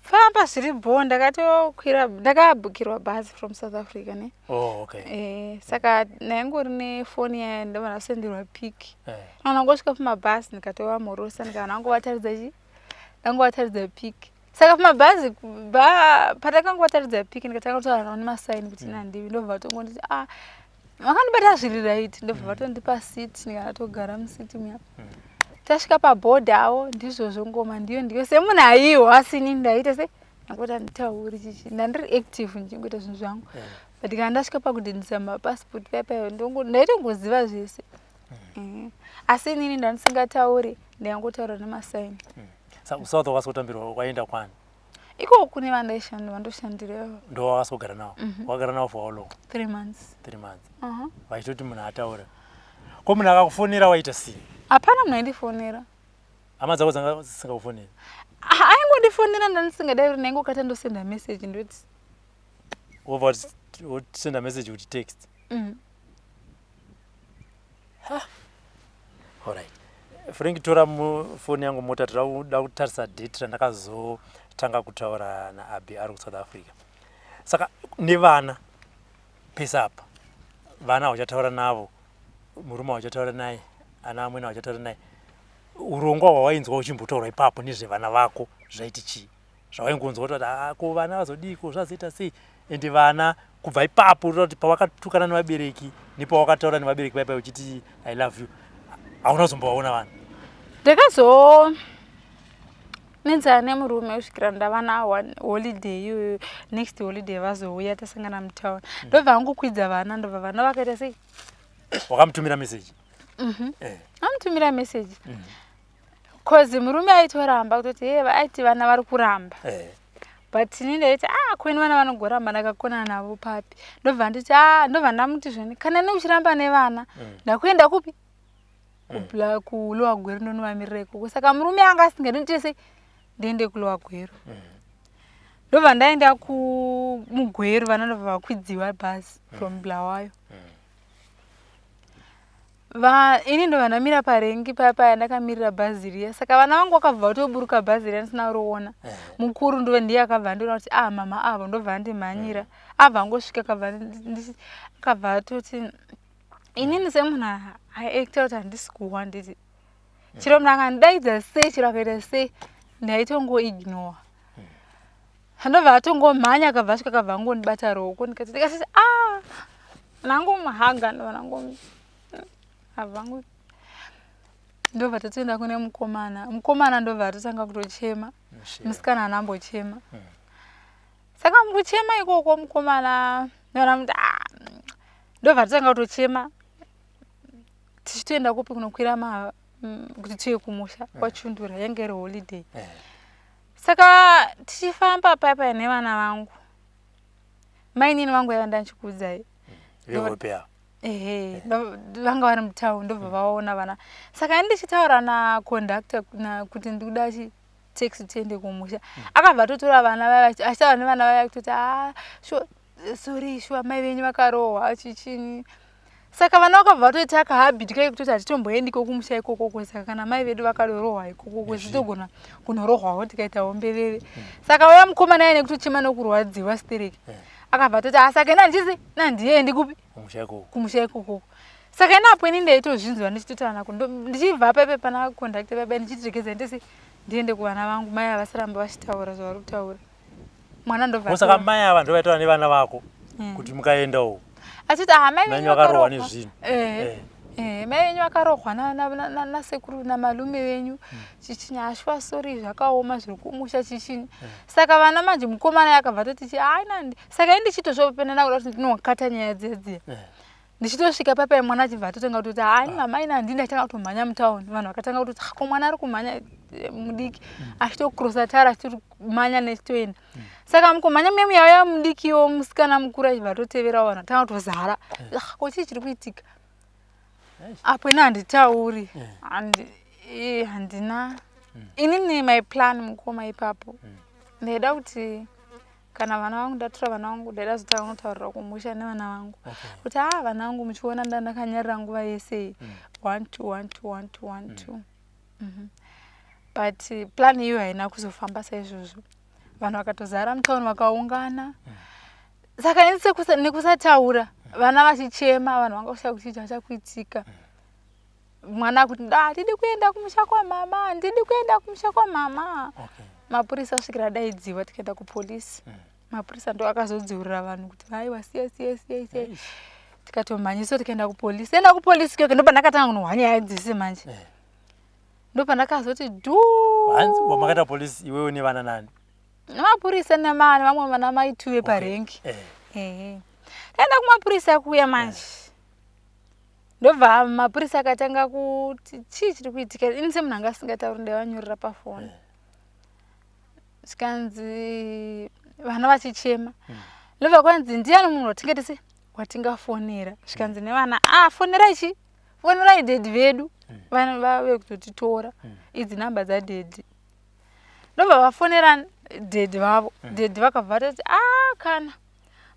ndakafamba zviri bho ndakatokwira ndakabhukirwa bhazi from South Africa ne. Oh, okay. Saka ndaingori nefoni yayo ndabva ndasenderwa piki. Ndangosvika pamabhazi ndikatovamhorosa ndangovataridza piki. Saka pamabhazi patakangovataridza piki ndikatanga kutaura nemasaini kuti nandivi ndobva vatongonditi makandibata zviri right ndobva vatondipa seat ndikatogara musiti muya. Tasvika pabhodha avo ndizvozvo ngoma ndiyo semunhu aiwa asini ndaita se ndangoti handitauri chichi ndandiri active ndichingoita zvinhu zvangu but kana ndasvika pakudhindisa mapasipoti paipayo ndaitongoziva zvese asi inini ndandisingatauri ndaiyangotaura nemasaini. Saka kuSouth wakasotambirwa waenda kwani? Iko kune vandoshandirewo. Ndo wakasogara nawo? Wakagara nawo for how long? 3 months. 3 months. Vaitoti munhu ataura. Ko munhu akakufonera waita sei? Hapana munhu aindifonera. Hama dzako dzanga dzisingakufonera? Aingondifonera ndandisingadayi kuti ndaingokata ndosenda message ndoti. Wobva wosenda message kuti text? Alright. Frank, tora foni yangu mota tinoda kutarisa date randakazotanga kutaura naAbi ari kuSouth Africa. Saka nevana pesa apa vana vachataura navo, murume vachataura naye, ana amweni vachataura naye, urongwa hwawainzwa uchimbotaura ipapo nezvevana vako zvaiti chii? Zvawaingonzwa kuti ko vana vazodiko zvazoita sei? Ende vana kubva ipapo kuti pawakatukana nevabereki nepawakataura nevabereki paipai uchiti I love you, hauna kuzombovaona vana? Ndakazonetsana nemurume kusvikira ndava holiday iyoyo, next holiday vazouya tasangana mutaundi. Ndobva angokwidza vana, ndobva vana vakaita sei? Wakamutumira message? Amutumira message. Cause murume aitoramba kutoti aiti vana vari kuramba. But ini ndaiti kwenu vana vanogoramba ndakakona navo papi. Ndobva nditi ndobva ndamuti zvoni kana neuchiramba nevana ndakuenda kupi? Kulowa gwero ndonovamirira ikoko. Saka murume anga asinganditi sei ndiende kulowa gwero. Ndobva ndaenda kumugwero vana ndobva vakwidziwa bhazi from Bulawayo. Ini ndobva ndamira parengi paya ndakamirira bhazi riya. Saka vana vangu vakabva vatoburuka bhazi riya ndisina kuroona. Mukuru ndiwe ndiye akabva ndiona kuti mama avo ndobva ndimhanyira. Abva angosvika akabva atoti inini semunhu aiacta kuti handisi kuwa nditi chiro munhu akandidaidza sei chiro akaita sei ndaitongoignora. Ndobva atongomhanya akabva asvika akabva angondibata ruoko ndikati nangomhaga ndobva tatoenda kune mukomana ndobva atotanga kutochema, musikana haambochema. Saka mukuchema ikoko mukomana ndobva tatanga kutochema tichitoenda kupi kunokwira kuti tiye kumusha kwachundura yange iri holiday. Saka tichifamba paipai nevana vangu, mainini vangu aiva ndanchikuudzai vanga vari mutaundi ndobva vaona vana. Saka ndichitaura naconductor kuti ndikuda taxi tiende kumusha, akabva atotora vana vaya achitaura nevana vaya kutoti sorry shuwa mai venyu vakarohwa chichini. Saka vana vakabva vatotaka habit kai kutoti hatitomboendiko kumusha ikoko. Saka kana mai vedu vakadorohwa ikoko zvitogona kunorohwawo tikaita hombeveve. Saka uya mukomana aine kutochema nokurwadziwa stereki akabva atoti saka nandizi nandiendi kupi kumusha ikoko. Saka inapo ini ndaitozvinzwa ndichitotaura ndichibva paipai pana conductor paipai ndichitirekeza ndisi ndiende kuvana vangu, mai havasaramba vachitaura zvavari kutaura. Mwana ndobva saka mai ava ndovaitaura nevana vako kuti mukaendawo achiti mai venyu vakarohwa nezvinhu. Mai venyu vakarohwa nasekuru namalume venyu chichini ashwa sori zvakaoma zviri kumusha chichini. Saka vana manje mukomana akabva atoti nandi. Saka ndichitozvopenda nakuda kuti ndinokata nyaya dziya. Ndichitosvika paipai mwana achibva atotanga kutoti mama ina handini ndaitanga kutomhanya mutaundi. Vanhu vakatanga kutoti ko mwana ari kumhanya mudiki achitokrosa tara achitomhanya nechitoenda. Saka mukomhanya memu yauya mudikiwo musikana mukuru achibva atotevera vanhu atanga kutozara. Ko chii chiri kuitika? Apo ina handitauri, handina. Inini my plan mukoma ipapo ndaida kuti kana vana vangu ndatora vana vangu ndaida zotanga kutaurira kumusha nevana vangu kuti vana vangu muchiona ndandakanyarira nguva yese 1 2 1 2 1 2 1 2. But plan iyo haina kuzofamba saizvozvo. vanhu vakatozara mutauni vakaungana. Saka nekusataura vana vachichema vanhu vanga kusha kuchiita chakuitika. Mwana akuti ndidi kuenda kumusha kwa mama, ndidi kuenda kumusha kwa mama. Mapurisa asvikira daidziwa tikaenda kupolisi. Mapurisa ndo akazodziurira vanhu kuti haiwa siya. Tikatomhanyiso tikaenda kupolisi. Enda kupolisi kyo ndo pandakatanga kunohwanya yadzise manje. Ndo pandakazoti Wamakaenda polisi iwewe nevana nani? Mapurisa nemana vamwe vana maituwe parengi. Taenda kumapurisa kuya manje. Ndobva mapurisa akatanga kuti chii chiri kuitika. Ini semunhu anga asingatauri ndaivanyorera pafoni. Zvikanzi vana vachichema. Ndobva kwanzi ndiani munhu watingati watingafonera. Zvikanzi nevana fonerai dedhi vedu. Vana vave kutotitora. Idzi namba dzadedhi. Ndobva vafonera dedhi vavo. Dedhi vakabva vatoti kana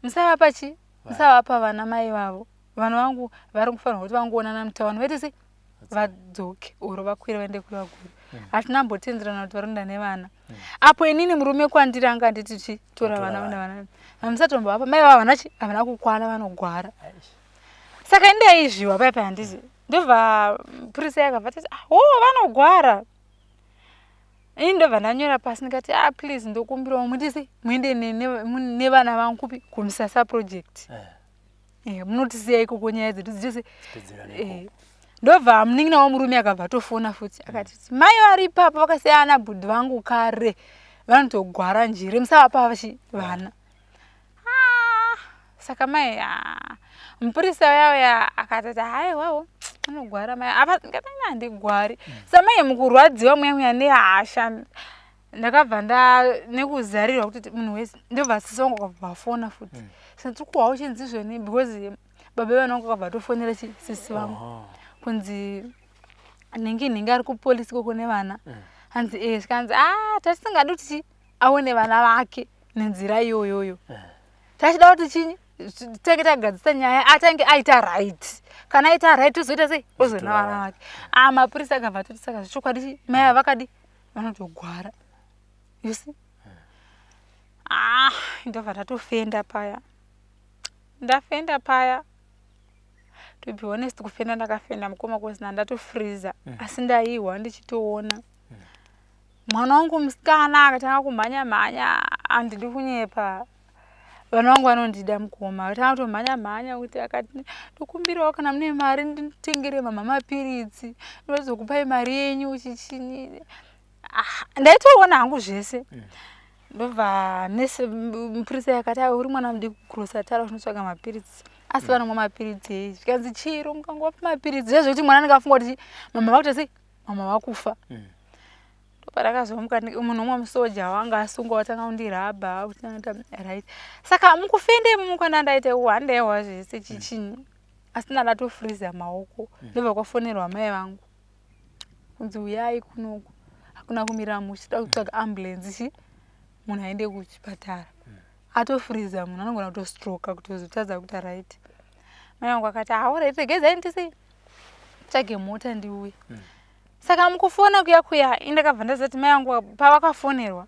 musavapa vana mai vavo. Vanhu vangu vari kufanirwa kuti vangoonana mutauni vete vadzoke oro vakwira vaende kuvaguru. Hatina mbotenzerana kuti varinda nevana. Apo inini murume kwandiri anga anditi tora vana. Vamusatombovapa mai vavo havana kukwana vanogwara. Saka ndaizviwa paipa handiti. Ndobva purisa yakabva tati vanogwara. Ini ndobva ndanyora pasi ndikati please ndokumbirawo muende nevana vangu kupi kumusasa project. Munotisiya ikoko nyaya dzedu dzese. Ndobva munin'ina murume akabva atofona futi akati mai vari ipapo vakasiya ana bhudhi vangu kare vanotogwara njere musavapa vana. Saka mai mupurisa yauya akatati haiwawo anogwara mai apa ngatanyandigwari. Samai mukurwadziwa mweya nehasha ndakabva nekuzarirwa kuti munhu wese ndobva sisi wangu akabva afona futi. Sandikuwawo chinzizvoni because baba vangu akabva atofonera sisi vangu kunzi nhingi ari kupolisi koko nevana. Hanzi zvikanzi tatisingadi kuti aone vana vake nenzira iyoyoyo. Tachida kuti chinyi tange tagadzisa nyaya atange aita right. Kana aita right tozoita sei ozona vana vake. Mapurisa akabva atoti saka zvichokwadi mai avakadi vanotogwara. You see? Ndobva ndatofenda paya. Ndafenda paya. To be honest kufenda ndakafenda mukoma kusina ndatofreeza. Asi ndaiwa ndichitoona. Mwana wangu musikana akatanga kumhanya handidi kunyepa. Vanhu vangu vanondida mukoma. Akatanga kutomhanya kuti akati ndokumbirawo kana mune mari nditengere mama mapiritsi. Ndinozokupai mari yenyu chichini. Ndaitoona hangu zvese. Ndobva mupurisa yakati uri mwana mudiki kukurosa tara unotsvaga mapiritsi. Asi vanomwa mapiritsi ei. Zvikanzi chiro mukangova mapiritsi. Zvezvekuti mwana ndingafunga kuti mama vakuita sei? Mama vakufa. Ndopandakazomuka munhu umwe musoja wanga asungwa watanga kundirabha kuti right. Saka mukufende mukanda ndaita handaiwa zvese chichini. Asi ndatofreeza maoko. Ndobva kwafonerwa mai vangu. Kunzi uyai kunoku. Hakuna kumira muchida kutsvaga ambulance munhu aende kuchipatara. Atofreeza munhu anogona kutostroka kutozotadza kuti right. Mai vangu akati alright regedzai ndise tsvage mota ndiuye. Saka mukufona kuya indakabva ndazati mai vangu pavakafonerwa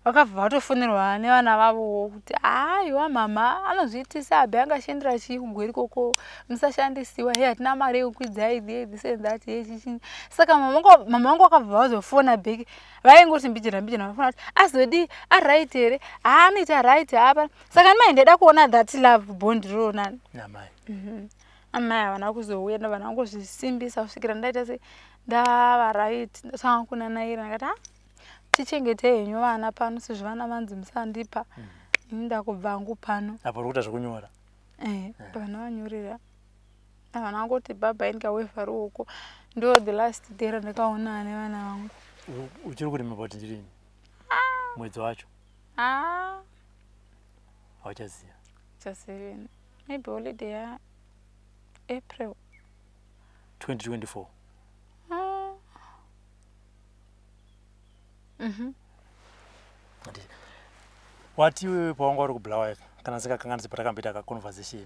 vakabva vatofonerwa nevana vavo kuti haiwa mama anozviitisa abe angashandira chii kugweri koko musashandisiwa hatina mari yekukwidzai this and that chichini. Saka mama vangu vakabva vazofona bheki vaingoti mbijira vafona kuti azodi aright here anoita right apa. Saka mai ndaida kuona that love bond rona namai. Amai havana kuzouya ndovana kungozvisimbisa kusvikira ndaita sei ndava right ndasanga kunanaira ndakati tichengetei henyu vana pano sezvo vana vanzi musandipa. Ini ndakubva hangu pano. Apo uri kuita zvekunyora. Vana vanyorera. Vana vangoti baba ndikawevha ruoko. Ndo the last day randakaona nevana vangu. Uchiri kurima kuti ndirini? Mwedzi wacho? Hauchaziya. 7 maybe holiday ya April 2024. Wati wewe pawanga uri kubulawayo kana sikakanganisa patakamboita kaconversation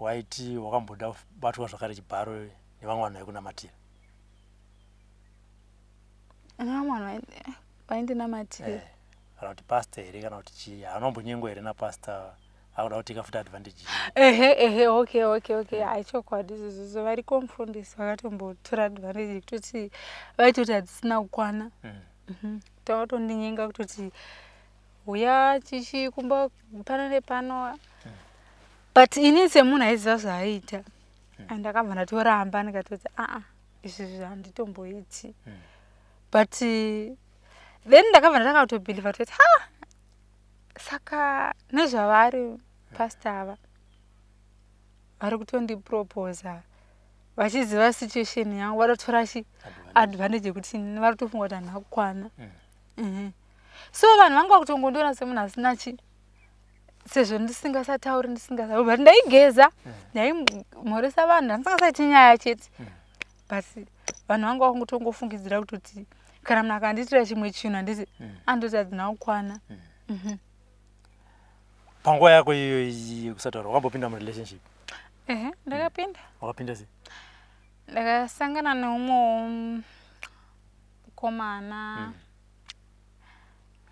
waiti wakamboda batwa zvakare chibharo nevamwe vanhu vaikunamatira? Vamwe vanhu vaindinamatira kana kuti pastor here kana kuti chii anombonyengo here napastor akuda kuti ikafuta advantage okay aichokwadi izvozvo vari komufundisi vakatombotora advantage kutoti vaitoti hadzisina kukwana tavatondinyenga kutoti uya chichikumba pano nepano but ini semunhu aiziva zvaaita andakabva ndatoramba ndikatoti izvi handitomboiti but then ndakabva ndakatobhilivha kutoti saka nezvavari pastor ava vari kutondiproposa vachiziva situation yangu vatotora advantage yekuti vari kutofunga kuti handina kukwana so vanhu vangu vakutongondiona semunhu asina sezvo ndisingasatauri but ndaigeza ndaimhoresa vanhu ndandisingasaiti nyaya chete but vanhu vangu vakungotongofungidzira kutoti kana munhu akandiitira chimwe chinhu handiti andoti hadzina kukwana panguva yako iyo kusataura wakambopinda murelationship ndakapinda. Wakapinda sei? Ndakasangana neumwe mukomana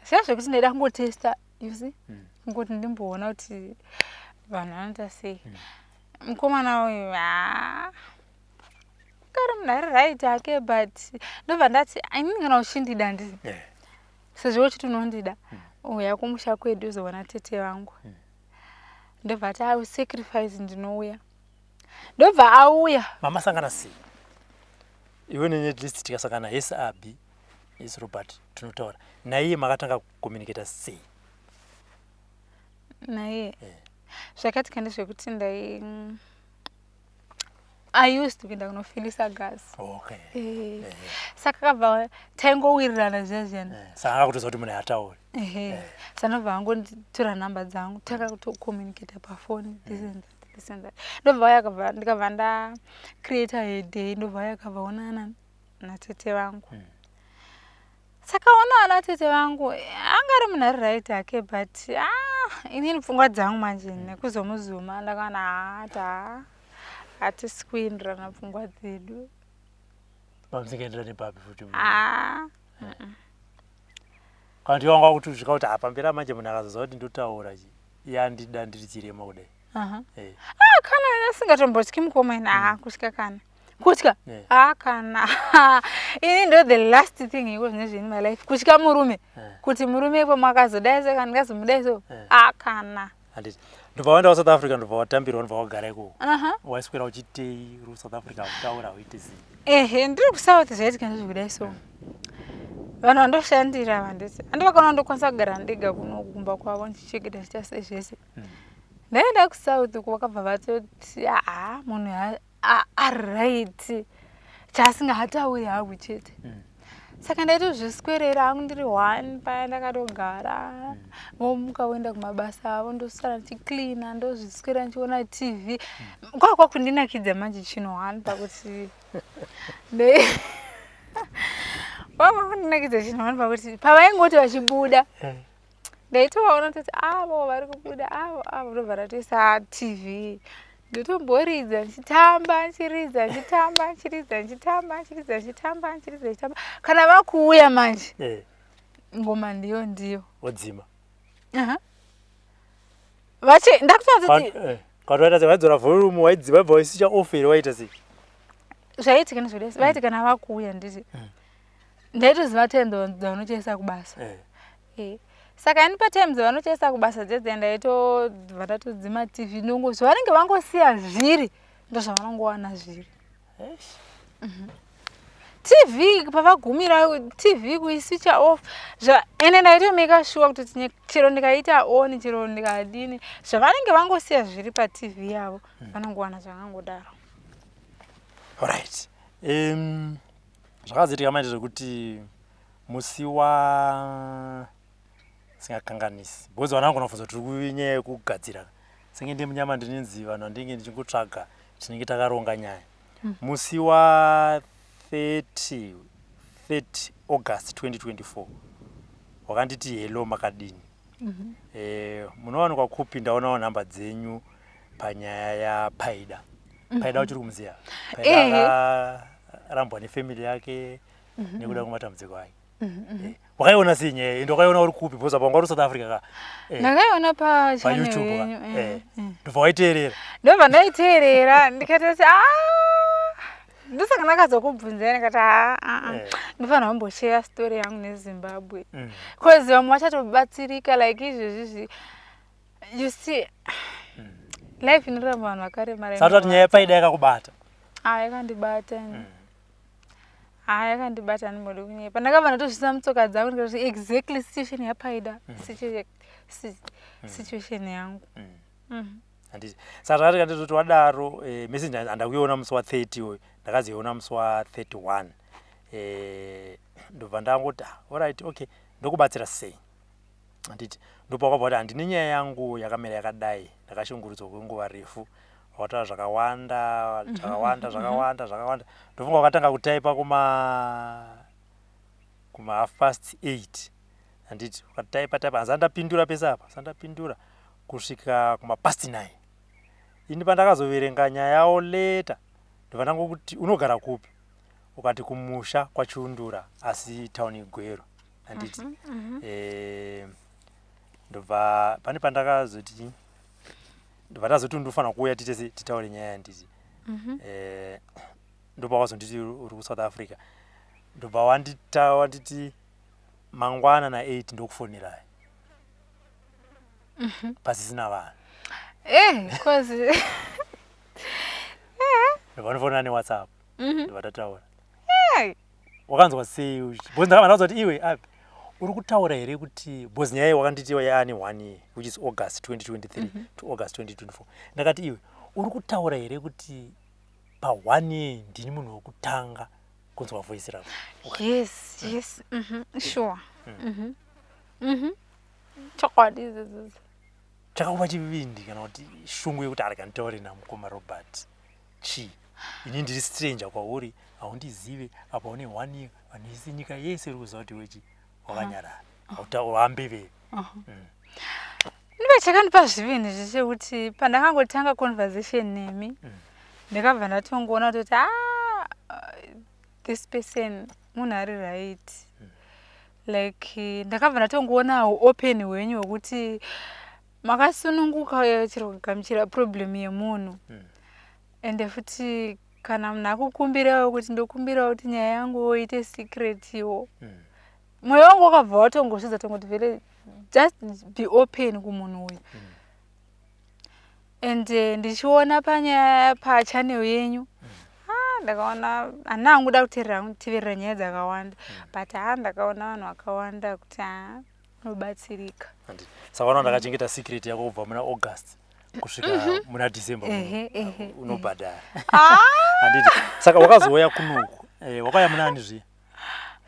sezvekuti ndaida kungotesta you see ngoti ndimboona kuti vanhu vanoita sei mukomana uyu kari munhu ari right ake but ndobva ndati inini kana uchindida ndisi sezvo uchiti unondida uya kumusha kwedu uzoona tete vangu ndobva ati I will sacrifice ndinouya ndobva auya mama sangana sei iwe nenye at least tikasangana yes Abi yes Robert tunotaura naiye makatanga kucommunicate sei naiye zvakatika ndezvekuti I used to kuenda kunofilisa gas. Okay. Saka kabva taingowirirana zvazviyana. Saka akakutoza kuti munhu hatauri. Sanobva angotora namba dzangu taka kutokommunicate pafoni this and that. Ndobva yakabva ndikabva nda create a day ndobva yakabva onana natete vangu. Saka ona tete vangu angari munhu ari right ake but inini pfungwa dzangu manje nekuzomuzuma ndakana hatisikuindirana pfungwa dzedu. Pamusingaenderani papi futi? Kana tiwanga kuti usvika kuti pamberi manje munhu akazoziva kuti ndotaura yandida ndiri chirema kudai. Kana asingatombotyi mukomana kusvika kana kutya kana ini ndo the last thing iko zvinezvi in my life kutya murume kuti murume ipo makazodai saka ndingazomudai so kana handiti ndobva waenda kuSouth Africa ndobva watambirwa ndobva wagara iko waiswera uchitei South Africa kutaura uite sei? Ndiri kuSouth zvaitika ndezvekudai so vanhu vandoshandira vanditi handivakaona ndokwanisa kugara ndega kuno kumba kwavo ndichichengeta chita sei zvese ndaenda kuSouth uko vakabva vatoti munhu aright chaasingahatauri hangu chete saka ndaitozviswerera hangu ndiri one paya ndakatogara vomuka voenda kumabasa avo ndosara ndichicleana ndozviswera ndichiona TV kwakwa kundinakidza manje chino one pakuti kwakwa kundinakidza chino one pakuti pavaingoti vachibuda ndaitovaona kuti avo vari kubuda avo ndobva ratoisa TV ndotomboridza ndichitamba nchiridza nchitamba nchiridza nchitamba nchiridza nchitamba nchiridza nchitamba kana vakuuya manje ngoma ndiyo wodzima vachi ndakutoati kana waita sei waidzora volume waidzima voice cha off here waita sei zvaitika nezvodesi vaiti kana vakuuya nditi ndaitoziva time dzavanochaisa kubasa saka ini patime dzavanochaisa kubasa dzedze ndaitobva ndatodzima TV nongo zvavanenge vangosiya zviri ndozvavanongowana zviri TV pavagumira TV kuiswitcha off ene ndaitomeka sure kuti chero ndikaita on chero ndikadini zvavanenge vangosiya zviri paTV yavo vanongowana zvakangodaro. Alright. Zvakazoitika manje zvekuti musi wa singakanganisi because vana vangu nafunza kuti kunyaya yekugadzira senge ndi munyama ndinenzi vanhu ndinge ndichingotsvaga tinenge takaronga nyaya musi wa 30 August 2024 wakanditi hello makadini munowanikwa kupi ndaonawo nhamba dzenyu panyaya yaPaida Paida uchiri kumuziya Paida arambwa nefamily yake nekuda kwematambudziko ake wakaiona sinye ende wakaiona uri kupi because apa wanga uri South Africa ka ndakaiona pa YouTube ndobva waiteerera ndobva ndaiteerera ndikati kuti ndosaka ndakazokubvunzai ndikati ndofanira kumboshare story yangu neZimbabwe because vamwe vachatobatsirika like izvezvizvi you see life inoramba vanhu vakaremara saka kuti nyaya yepaida yakakubata yakandibata yakandibata ndimode kunyepa ndakabva ndatozvisa mutsoka dzangu ndikati exactly situation yapaida situation yangu handiti saka zvati kanditoti wadaro message handakuiona musi wa30 uyu ndakazoiona musi wa31 ndobva ndangoti alright okay ndokubatsira sei handiti ndopa kwabva kuti handine nyaya yangu yakamira yakadai ndakashungurudzwa kwenguva refu wataura zvakawanda ndofunga wakatanga kutaipa kuma 8:30 handiti ukataipa hanzi andapindura pese apa sandapindura kusvika kuma 9:30 ini pandakazoverenga nyaya yawo leta ndobva ndangokuti unogara kupi ukati kumusha kwaChiundura asi tauni Gwero handiti ndobva pane pandakazoti ndobva ndazoti ndofanira kuuya titese titaure nyaya handiti ndobva wazonditi uri kuSouth Africa ndobva wanditi mangwana na8 ndokufonirai pasisina vanhu cause ndobva ndofona neWhatsApp ndobva tataura wakanzwa sei because ndakabva ndakuti iwe api uri kutaura here kuti because nyaya wakanditi yaane 1 year which is August 2023 to August 2024 ndakati iwe uri kutaura here kuti pa 1 year ndini munhu wokutanga kunzwa voice rako yes sure chokwadi izvezvo chakakupa chivindi kana kuti shungu yekuti arikanitaure namukoma Robert chi ini ndiri stranger kwauri haundizive apa une 1 year vanisi nyika yese iri kuziva kuti wechi wakanyarara wambeveri ndive chakandipa zvivindi zvichekuti pandakangotanga conversation nemi ndakabva ndatongoona kuti this person munhu ari right like ndakabva ndatongoona open hwenyu hwekuti makasununguka chero kugamuchira problem yemunhu ende futi kana munhu akukumbirawo kuti ndokumbirawo kuti nyaya yangu oite secret iwo mwoyo wangu wakabva watongozvidza tongoti vele just be open kumunhu uyu and ndichiona panyaya pachannel yenyu ndakaona hana hangu da kuteverera nyaya dzakawanda but ndakaona vanhu vakawanda kuti unobatsirika saka vanaona ndakachengeta secret yako kubva muna August kusvika muna December unobhadhara handiti saka wakazouya kunoku wakauya munani zviya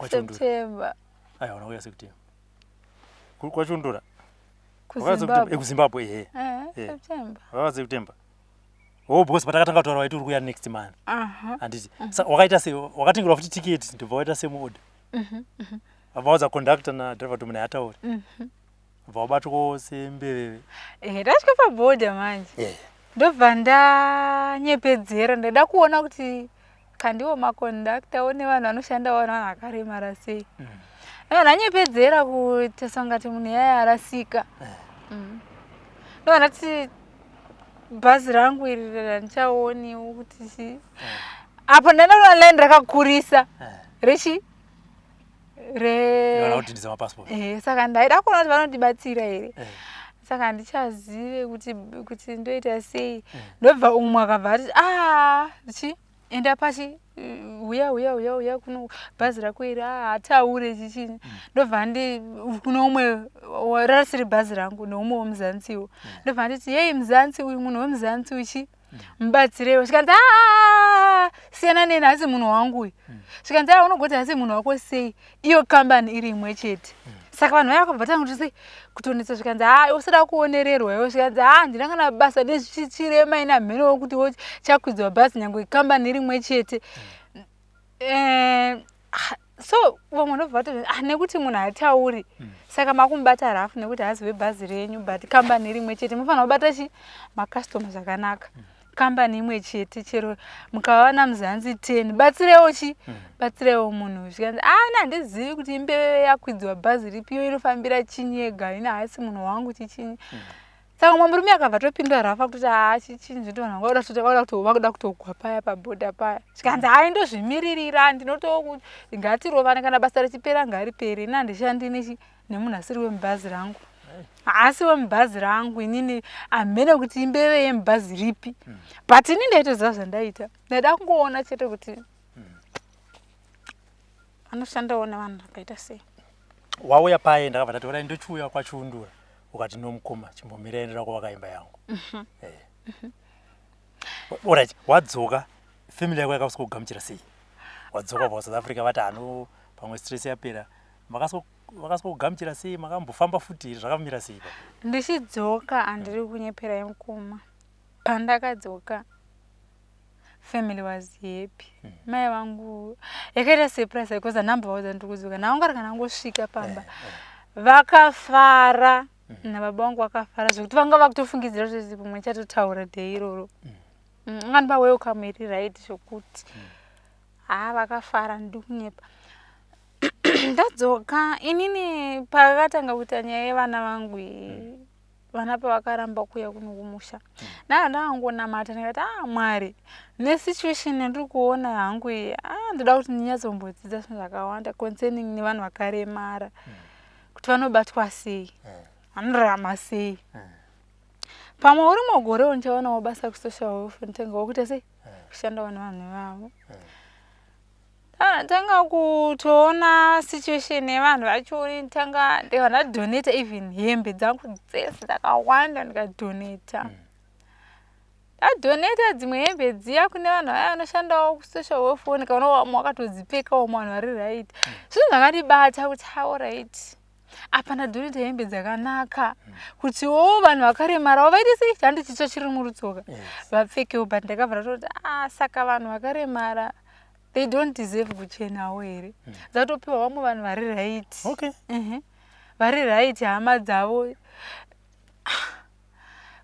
September aiwa unauya September kwaChiundura kuZimbabwe September waka September because patakatanga kutaura waiti uri kuya next month handiti saka wakaita sei wakatengerwa futi tiketi ndobva waita semuorder abva waudza conductor nadriver kuti munhu hatauri bva wabatwa sembeveve ndasvika paborder manje ndobva ndanyepedzera ndaida kuona kuti kandiwo maconductor one vanhu vanoshanda vanhu vakaremara sei ndanyepedzera kutesa ngati munhu yaya arasika ndobva ndati bhazi rangu iri randichaoniwo kuti apo ndandanoona line rakakurisa rechi saka ndaida kuona kuti vanondibatsira here saka handichazive kuti ndoita sei ndobva umwe akabva ati enda pachi uya kuno bhazi rako iri hataure chichini ndobva kuno umwe rasiri bhazi rangu noumwe womuzanziwo ndobva handiti yei muzanzi uyu munhu wemuzanzi uchi mubatsirewo zvikanzi siyana neni hasi munhu wangu uyu zvikanzi unogoti hasi munhu wako sei iyo kambani iri imwe chete saka vanhu vaya vakabva tanga kuti kutonetsa zvikanzi usada kuonererwa iwo zvikanzi ndina kana basa nezvichirema ina mheno wokuti chakwidzwa bhazi nyange kambani iri imwe chete so vamwe ndobva vatoti nekuti munhu hatauri saka makumubata rafu nekuti hazive bhazi renyu but kambani iri imwe chete mufanira kubata makastoma zvakanaka kambani imwe chete chero mukawana muzanzi 10 batsirewo batsirewo munhu zvikanzi handizivi kuti mbeveve yakwidziwa bhazi ripiyo inofambira chinyi yega ina haasi munhu wangu chichinyi saka murume akabva topindura rafa kuti chichinyi zvoti vanhu vakuda kutogwa paya pabhodha paya zvikanzi ndozvimiririra ndinotokuti ngatirovane kana basa richipera ngariperi ina handishandi nemunhu asiri wemubhazi rangu asi wemubhazi rangu inini amene kuti imbeve yemubhazi ripi but ini ndaitoziva zvandaita ndaida kungoona chete kuti anoshandawo nevanhu vakaita sei. Wauya paye ndakabva ndati ora ndochiuya kwachiundura ukati nomukoma chimbomiraenera kwavakaimba yangu. Alright, wadzoka family yako yakasvika kugamuchira sei? Wadzoka pa South Africa vati pamwe stress yapera vakasvika kugamuchira sei? Makambofamba futi zvakamira sei? Ndichidzoka handiri kunyepera yemukoma. Pandakadzoka family was happy. Mai vangu yakaita surprise because number was ndikudzoka nawo ngari kana ngosvika pamba vakafara nababa vangu vakafara zvekuti vanga vakutofungidzira kuti pamwe chatotaura day iroro ngandba welcome iri right zvokuti vakafara ndikunyepa. Ndadzoka inini pakatanga kuita nyaya yevana vangu vana pavakaramba kuuya kuno kumusha ndakangonamata ndikati Mwari nesituation yandiri kuona hangu iyi ndoda kuti ndinyatsomboodzidza zvinhu zvakawanda concerning nevanhu vakaremara kuti vanobatwa sei vanorarama sei. Pamwe uri mugorewo ndichaonawo basa kusocial welfare nditengawo kuita sei kushandawo nevanhu ivavo. Tanga kutoona situation yevanhu vacho tanga ndadonata even hembe dzangu dzese dzakawanda ndikadonata. Ndadonata dzimwe hembe dziya kune vanhu vaya vanoshandawo kusocial welfare ndikaona wakatodzipfekawo vanhu vari right. Zvinhu zvakandibata kuti alright apa ndadonata hembe dzakanaka kutiwo vanhu vakaremarawo vaite sei chandi chicho chiri murutsoka vapfekewo but ndakabva ndatoti saka vanhu vakaremara they don't deserve kuchenawo here. Dzatopiwa vamwe vanhu vari right. Okay. Vari right hama dzavo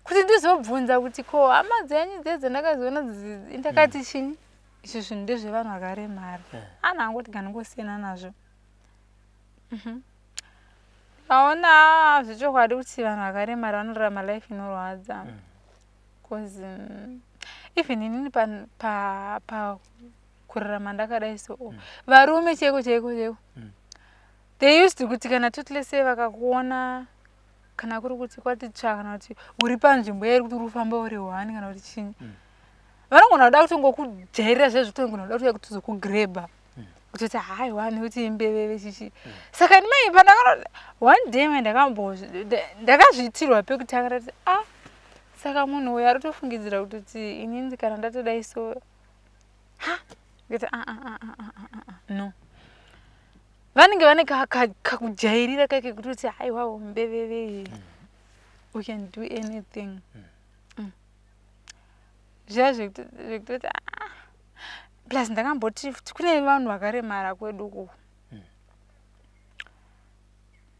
kuti ndizobvunza kuti ko hama dzenyu dzedze ndakaziona ndakati chini izvo zvinhu ndezvevanhu vakaremara angoti ngandingosiyana nazvo. Aona zvichokwadi kuti vanhu vakaremara vanorarama life inorwadza because even inini pa kurarama ndakadai so varume cheko they used to kuti kana totlese vakakuona kana kuri kuti kwatitsva kana kuti uri panzvimbo yeri kuti uri kufamba uri one kana kuti chinyi vanogona kuda kutongokujairira zvezvo kutongona kuda kuuya kutozokugrebha kutoti haiwa nekuti imbeveve chichi. Saka ndimai pandakati one day ndakazviitirwa pekutanga ndati saka munhu uyo ari tofungidzira kuti inini kana ndatodai so ngati no vanenge vane kakujairira kake kuti haiwa mbeveve we can do anything. Zviya zvekutoti plus ndakamboti kune vanhu vakaremara kweduko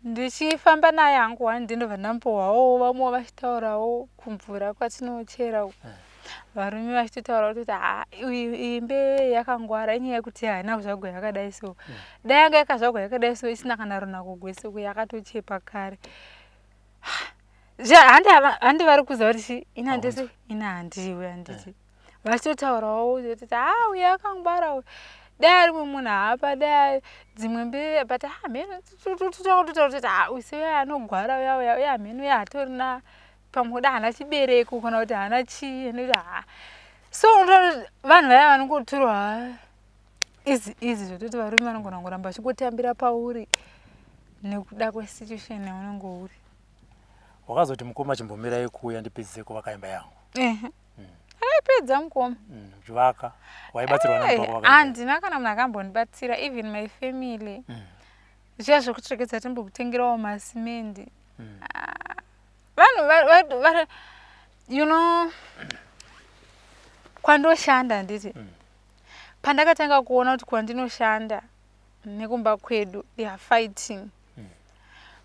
ndichifamba naye hangu ndinobva ndambowawo vamwe vachitaurawo kumvura kwatinochera varume vachitotaura kuti iyi mbeve yakangwara inyaya yekuti haina kuzvagwa yakadai so dai yanga yakazvagwa yakadai so isina kana runako gwese yakatochepa kare. Handi vari kuziva kuti ina ndese ina handiwe handiti vachitotaurawo kuti uyu yakangwara dai ari munhu hapa dai dzimwe mbeve but mheno totaura kuti uyu seuya anogwara uya hameno uya hatorina pamwe da hana chibereko kana kuti hana chii nekuti so vanhu vaya vanongotorwa izi zvototi varume vanogona kuramba vachingotambira pauri nekuda kwesituation yaunenge uri. Wakazoti mukoma chimbomirai kuuya ndipedzise kuvakaimba yangu. Akaipedza mukoma. Zvaka waibatsirwa nababa wako. Handina kana munhu akambondibatsira even my family. Zviya zvekutsvekedza timbokutengerawo masimendi. Vanhu you know kwandoshanda nditi pandakatanga kuona kuti kwandinoshanda nekumba kwedu they are fighting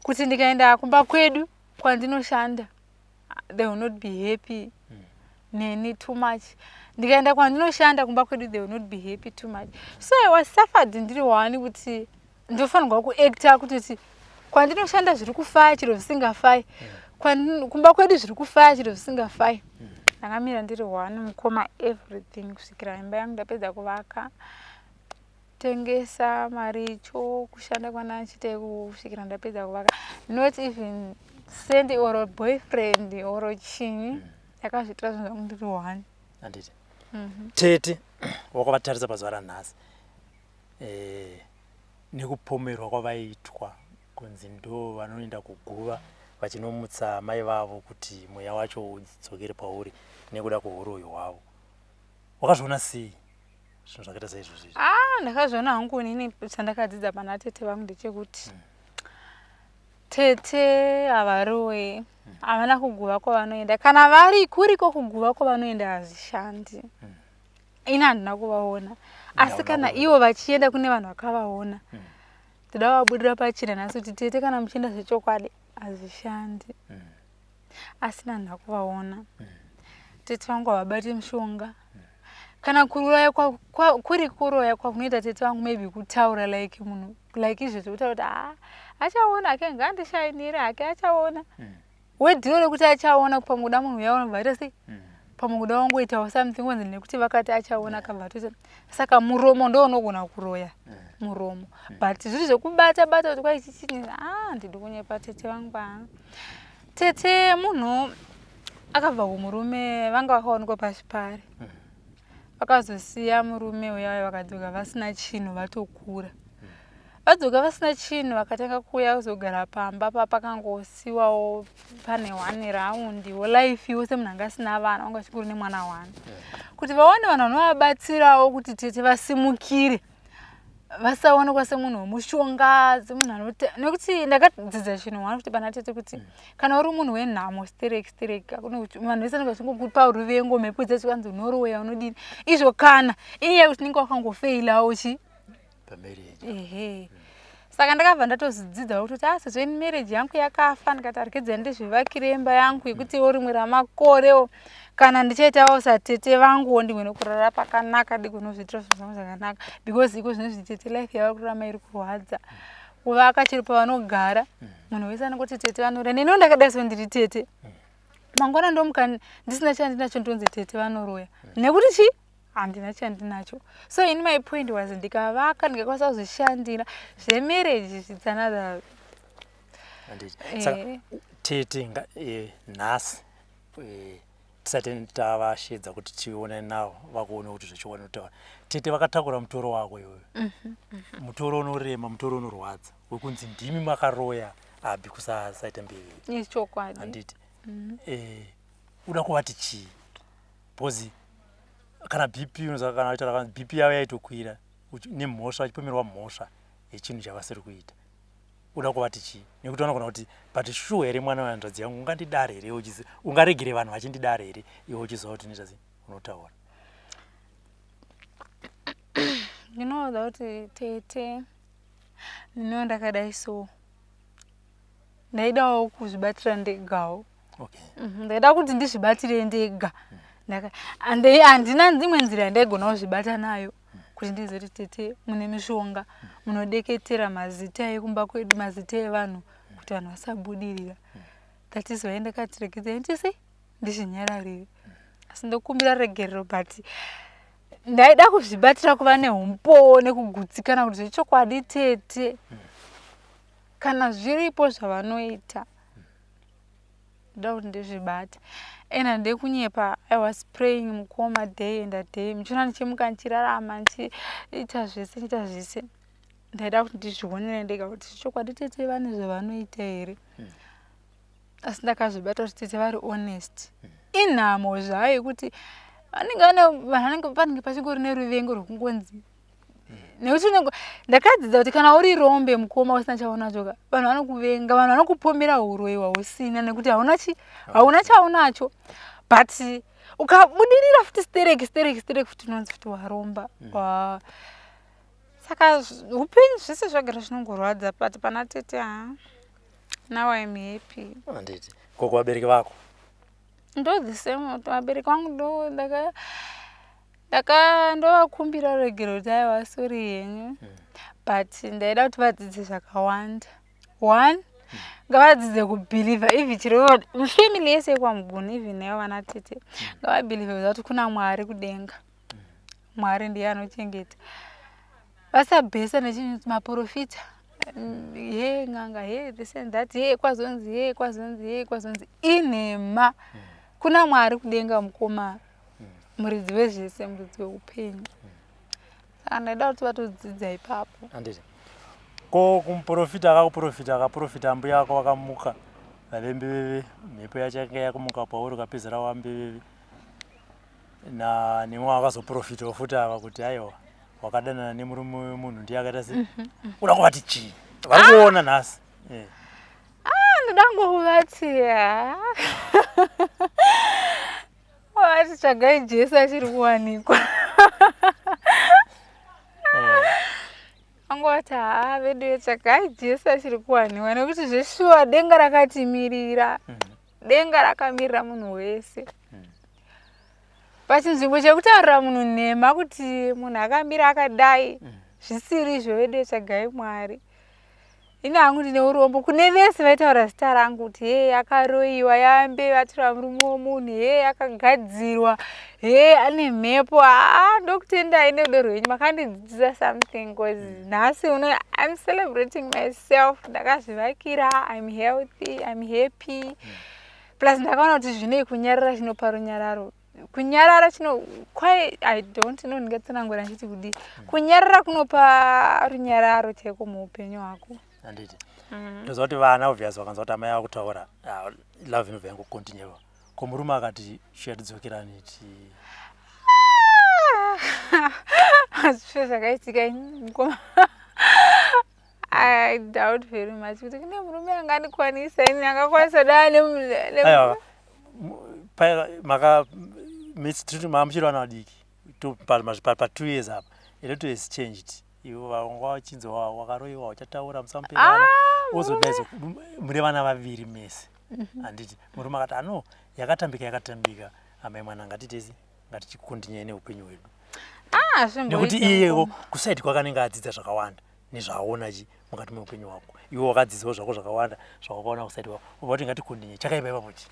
kuti ndikaenda kumba kwedu kwandinoshanda they will not be happy neni too much. Ndikaenda kwandinoshanda kumba kwedu, they will not be happy too much. So I was suffered ndiri wani kuti ndofanirwa kuacta kuti kwandinoshanda zviri kufaya chiro zvisingafai, kumba kwedu zviri kufaya chiro zvisingafai. Ndakamira ndiri wani mukoma everything kusvikira imba yangu ndapedza kuvaka, tengesa mari cho kushanda kwandachita kusvikira ndapedza kuvaka. Not even send or boyfriend or chini. Ndakazviitira zvinhu zvangu ndiri wani. Handiti. Tete wakabatarisa pazuva ranhasi nekupomerwa kwavaitwa kunzi ndo vanoenda kuguva vachinomutsa mai vavo kuti mweya wacho udzokere pauri nekuda kweuroyi hwavo. Wakazviona sei zvinhu zvakaita saizvozvi? Ndakazviona hangu inini chandakadzidza pana tete vangu ndechekuti tete havarowe, havana kuguva kwavanoenda. Kana vari kuriko kuguva kwavanoenda hazvishandi. Ini handina kuvaona. Asi kana ivo vachienda kune vanhu vakavaona, toda vabudirira pachena nhasi kuti tete kana muchienda zvechokwadi hazvishandi. Asi handina kuvaona. Tete vangu havabati mushonga. Kana kuroya kuri kuroya kwakunoita tete vangu maybe kutaura like munhu like izvo zvekutaura kuti achaona ake ngandishainire ake achaona. Wedhiro rekuti achaona pamuda munhu uya unobva sei? Pamuda wangoitawo something wanzi nekuti vakati achaona kabva tose. Saka muromo ndo unogona kuroya. Muromo. But zviri zvekubata bata kuti kwai chichini ndidi kunyepa tete vangu. Tete munhu akabva kumurume vanga vakaonekwa pashi pari. Vakazosiya murume uya vakadzoka vasina chinhu vatokura. Vadzoka vasina chinhu vakatanga kuuya kuzogara pamba pakangosiwawo pane 1 raundi life yose munhu anga asina vana wanga chikuru nemwana 1. Kuti vaone vanhu vanovabatsirawo kuti tete vasimukire. Vasaonekwa semunhu womushonga, semunhu nekuti ndakadzidza chinhu wani kuti pana tete kuti kana uri munhu wenhamo stereka vanhu vese vanongokupa ruvengo mhepo dzechikanzi unoroya unodini izvo kana iye kuti ninge wakangofeilawo pamarriage. Saka ndakabva ndatozvidzidza kuti sezvo marriage yangu yakafa ndikatarikidza ndizvivakire imba yangu yekuti rimwe ramakorewo kana ndichaitawo satete vangu ndigone kurara pakanaka, ndigone kuzviitira zvinhu zvangu zvakanaka, because iko zvinezvi tete life yavari kurama iri kurwadza. Kuvaka chiri pavanogara munhu wese anongoti tete vanorora. Neniwo ndakadai so ndiri tete. Mangwana ndomuka ndisina chandinacho ndonzi tete vanoroya. Nekuti handina chandinacho. So in my point was ndikavaka ndikakwanisa kuzvishandira zvemarriage it's another. Saka tete nhasi tisati tavashedza kuti tione navo vakuona kuti zvichiwana kutaura. Tete vakatakura mutoro wako iwoyo. Mutoro unorema, mutoro unorwadza wekunzi ndimi makaroya Abi kusaita mberi. Ichokwadi. Handiti. Uda kuvati chii? Bozi kana BP unozaka kana aita BP yavo yaitokwira nemhosva achipomerwa mhosva yechinhu chavasiri kuita. Uda kuvati chii? Nekuti vanogona kuti but sure here mwana wanhanzvadzi yangu ungandidare here uchizi ungaregere vanhu vachindidare here iwe uchiziva kuti ndizvazi unotaura. Ndinoda kuti tete ndino ndakadai so ndaidawo kuzvibatira ndegawo. Ndaida kuti ndizvibatire ndega. Handina dzimwe nzira yandaigona kuzvibata nayo kuti ndizoti tete mune mishonga munodeketera mazita ekumba kwedu, mazita evanhu kuti vanhu vasabudirira. That is why ndakatiregedza ndise ndizvinyararire. Asi ndokumbira regerero but ndaida kuzvibatira kuva neumpo nekugutsikana kuti zvechokwadi tete kana zviripo zvavanoita ndoda kuti ndizvibate. Ena ndekunyepa I was praying mukoma day and a day. Mchona nichimuka nchirarama nchiita zvese. Ndaida kuti ndizvionere ndega kuti chokwadi tete vane zvavanoita here. Asi ndakazvibata kuti tete vari honest. Inhamo zvayo kuti vanenge pachingori neruvengo rwokungonzi. Nekuti ndakadzidza kuti kana uri rombe mukoma usina chaunacho vanhu vanokuvenga, vanhu vanokupomera uroyi hwausina nekuti hauna chaunacho. But ukabudirira futi stereki futi unonzi futi waromba. Saka upenyu zvese zvagara zvinongorwadza but pana tete now I'm happy. Handiti. Koko vabereki vako ndo the same vabereki vangu ndo ndovakumbira regero kuti aiwa sori henyu but ndaida kuti vadzidze zvakawanda. One, ngavadzidze kubhilivha even chiro family yese kwamuguni even naivo vana tete ngavabhilivhe kuti kuna Mwari kudenga. Mwari ndiye anochengeta. Vasabhesa nechinhu kuti maprofita ye nganga ye this and that ye kwazonzi inhema. Kuna Mwari kudenga mukoma muridzi wezvese muridzi weupenyu. Saka ndaida kuti vatodzidza ipapo. Handiti ko kumuprofita akaprofita mbuya wako wakamuka vavembeveve mhepo yachanga yakumuka pauri ukapedzera wambeveve nemwe wakazoprofitawo futi ava kuti aiwa wakadanana nemurume wemunhu ndiye akaita sei uda kuvati chii vari kuona nhasi. Ndoda ngokuvati wati tsvagai Jesu achiri kuwanikwa. Angoti vedu tsvagai Jesu achiri kuwanikwa nekuti zveshuwa denga rakatimirira. Denga rakamirira munhu wese. Pachinzvimbo chekutaurira munhu nhema kuti munhu akamira akadai zvisiri izvo vedu tsvagai Mwari. Ine hangu ndine urombo kune vese vaitaura zita rangu kuti he akaroiwa yambe vatura murume womunhu akagadzirwa ane mhepo ndokutendai nerudo rwenyu makandidzidzisa something cause nhasi I'm celebrating myself. Ndakazvivakira, I'm healthy, I'm happy. Plus ndakaona kuti zvinei kunyarara chinopa runyararo. Kunyarara I don't know ndingatsanangura ndichiti kudii. Kunyarara kunopa runyararo cheko muupenyu hwako. Handiti ndoziva kuti vana obviously vakanzwa kuti amai vakutaura love inobva yangokontinyewa. Ko murume akati chiyatidzokerani zviro zvakaitika mukoma. I doubt very much kuti kune murume angandikwanisa ini angakwanisa daa maka mamuchiri vana vadiki pa 2 years apa a lot has changed. Ivo vanga wachinzwa wakaroiwa uchataura musamupengana wozodaizo muri vana vaviri mese. Handiti murume akati yakatambika amai mwana ngatitezi ngatichikontinye neupenyu hwedu. Nekuti iyewo kusaidi kwakanenge adzidza zvakawanda nezvaaona mukati meupenyu hwako. Iwo wakadzidzawo zvako zvakawanda zvawakaona kusaidi kwako uva kuti ngatikontinye chakaipa ipapo chi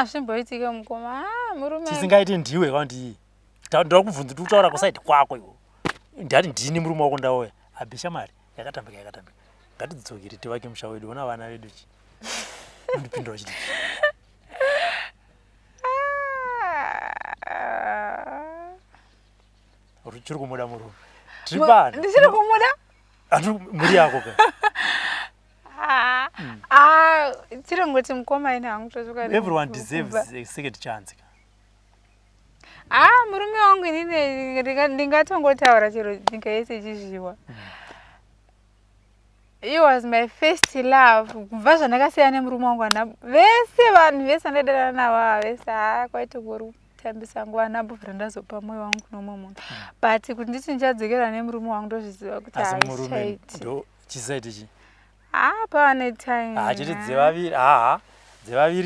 zvimboitika mukoma murume chisingaiti ndiwe kandi ndoda kubvunza kuti utaura kusaidi kwako iwo ndati ndini murume wako ndauya abhisha mari yakatambika ngatidzokere tivake musha wedu ona vana vedu chi undipindura chiti chiri kumuda murume ndichiri kumuda muri yako chirongoti mukoma ine hangu everyone deserves a second chance. Murume wangu inini ndingatongotaura chero nyika yese ichizviwa. He was my first love. Kubva zvandakasiyana nemurume wangu vese vanhu vese andadana navo vese kwaite kutambisa nguva nambobvira ndazopa mwoyo wangu kunomwe munhu. But kuti nditi ndichadzokera nemurume wangu ndozviziva kuti asi murume ndo chisaiti chi pane time chiti dzevaviri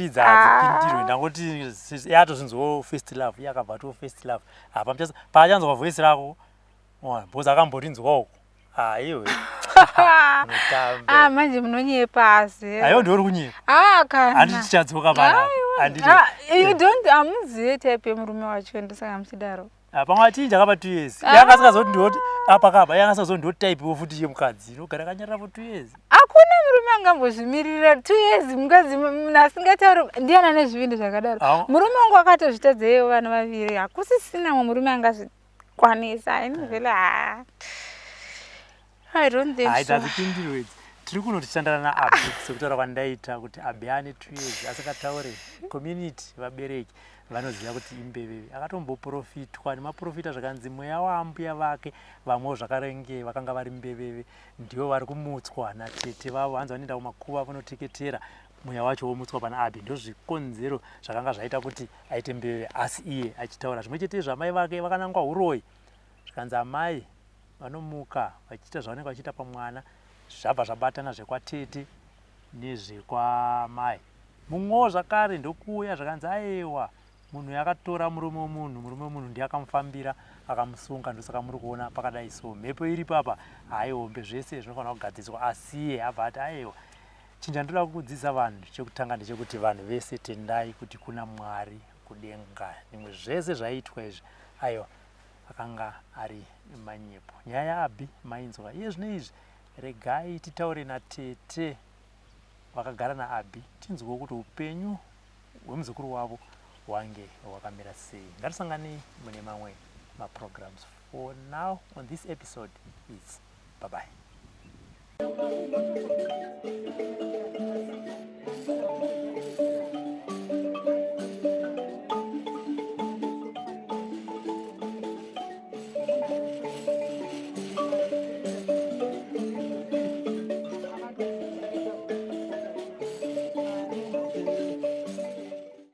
dzadzipindirwe ndangoti yatozvinzwawo first love yakabva to first love paachanzwa voice rako bhozi akamborinzwa uko iwe manje munonyepa asi aiwa ndiori kunyepa handiti tichadzoka panapa amuzive type yemurume wacho ndisaka muchidaro pamwe achinja akapa 2 years yanga asingazoti ndoti apakapa yanga asingazoti ndoti type futi yemukadzi inogara kanyarara for 2 years. Hakuna murume angambozvimirira 2 years mukadzi asingatauri ndiana nezvivindi zvakadaro. Murume wangu akatozvitadzeyo vana vaviri hakusisina murume angazvikwanisa inivele I don't think so. Haitazipindirwe tiri kunotishandana naAbi sekutaura kwandaita kuti Abi ane 2 years asingataure community vabereki vanoziva kuti imbeveve akatomboprofitwa nemaprofita zvakanzi mweya waambuya vake vamwewo zvakarenge vakanga vari mbeveve ndivo vari kumutswa natete vavo hanzi vanoenda kumakuva vanoteketera mweya wacho womutswa pana Abi ndozvikonzero zvakanga zvaita kuti aite mbeveve asi iye achitaura zvimwe chete zvamai vake vakanangwa uroi zvakanzi amai vanomuka vachiita zvavanenge vachiita pamwana zvabva zvabatana zvekwatete nezvekwamai mumwewo zvakare ndokuuya zvakanzi aiwa munhu yakatora murume wemunhu ndiye akamufambira akamusunga, ndosaka muri kuona pakadai so. Mhepo iripo apa haihombe, zvese zvinofanira kugadziswa, asiye abva ati aiwa. Chinjandoda kudzidzisa vanhu chekutanga ndechekuti vanhu vese tendai kuti kuna Mwari kudenga. Nimwe zvese zvaiitwa izvi aiwa akanga ari manyepo. Nyaya yaAbhi mainzwa. Iye zvino izvi regai titaure naTete vakagara naAbhi tinzwewo kuti upenyu hwemuzukuru wavo hwange hwakamira sei. Ngatisanganei mune mamwe maprograms. For now on this episode is bye bye.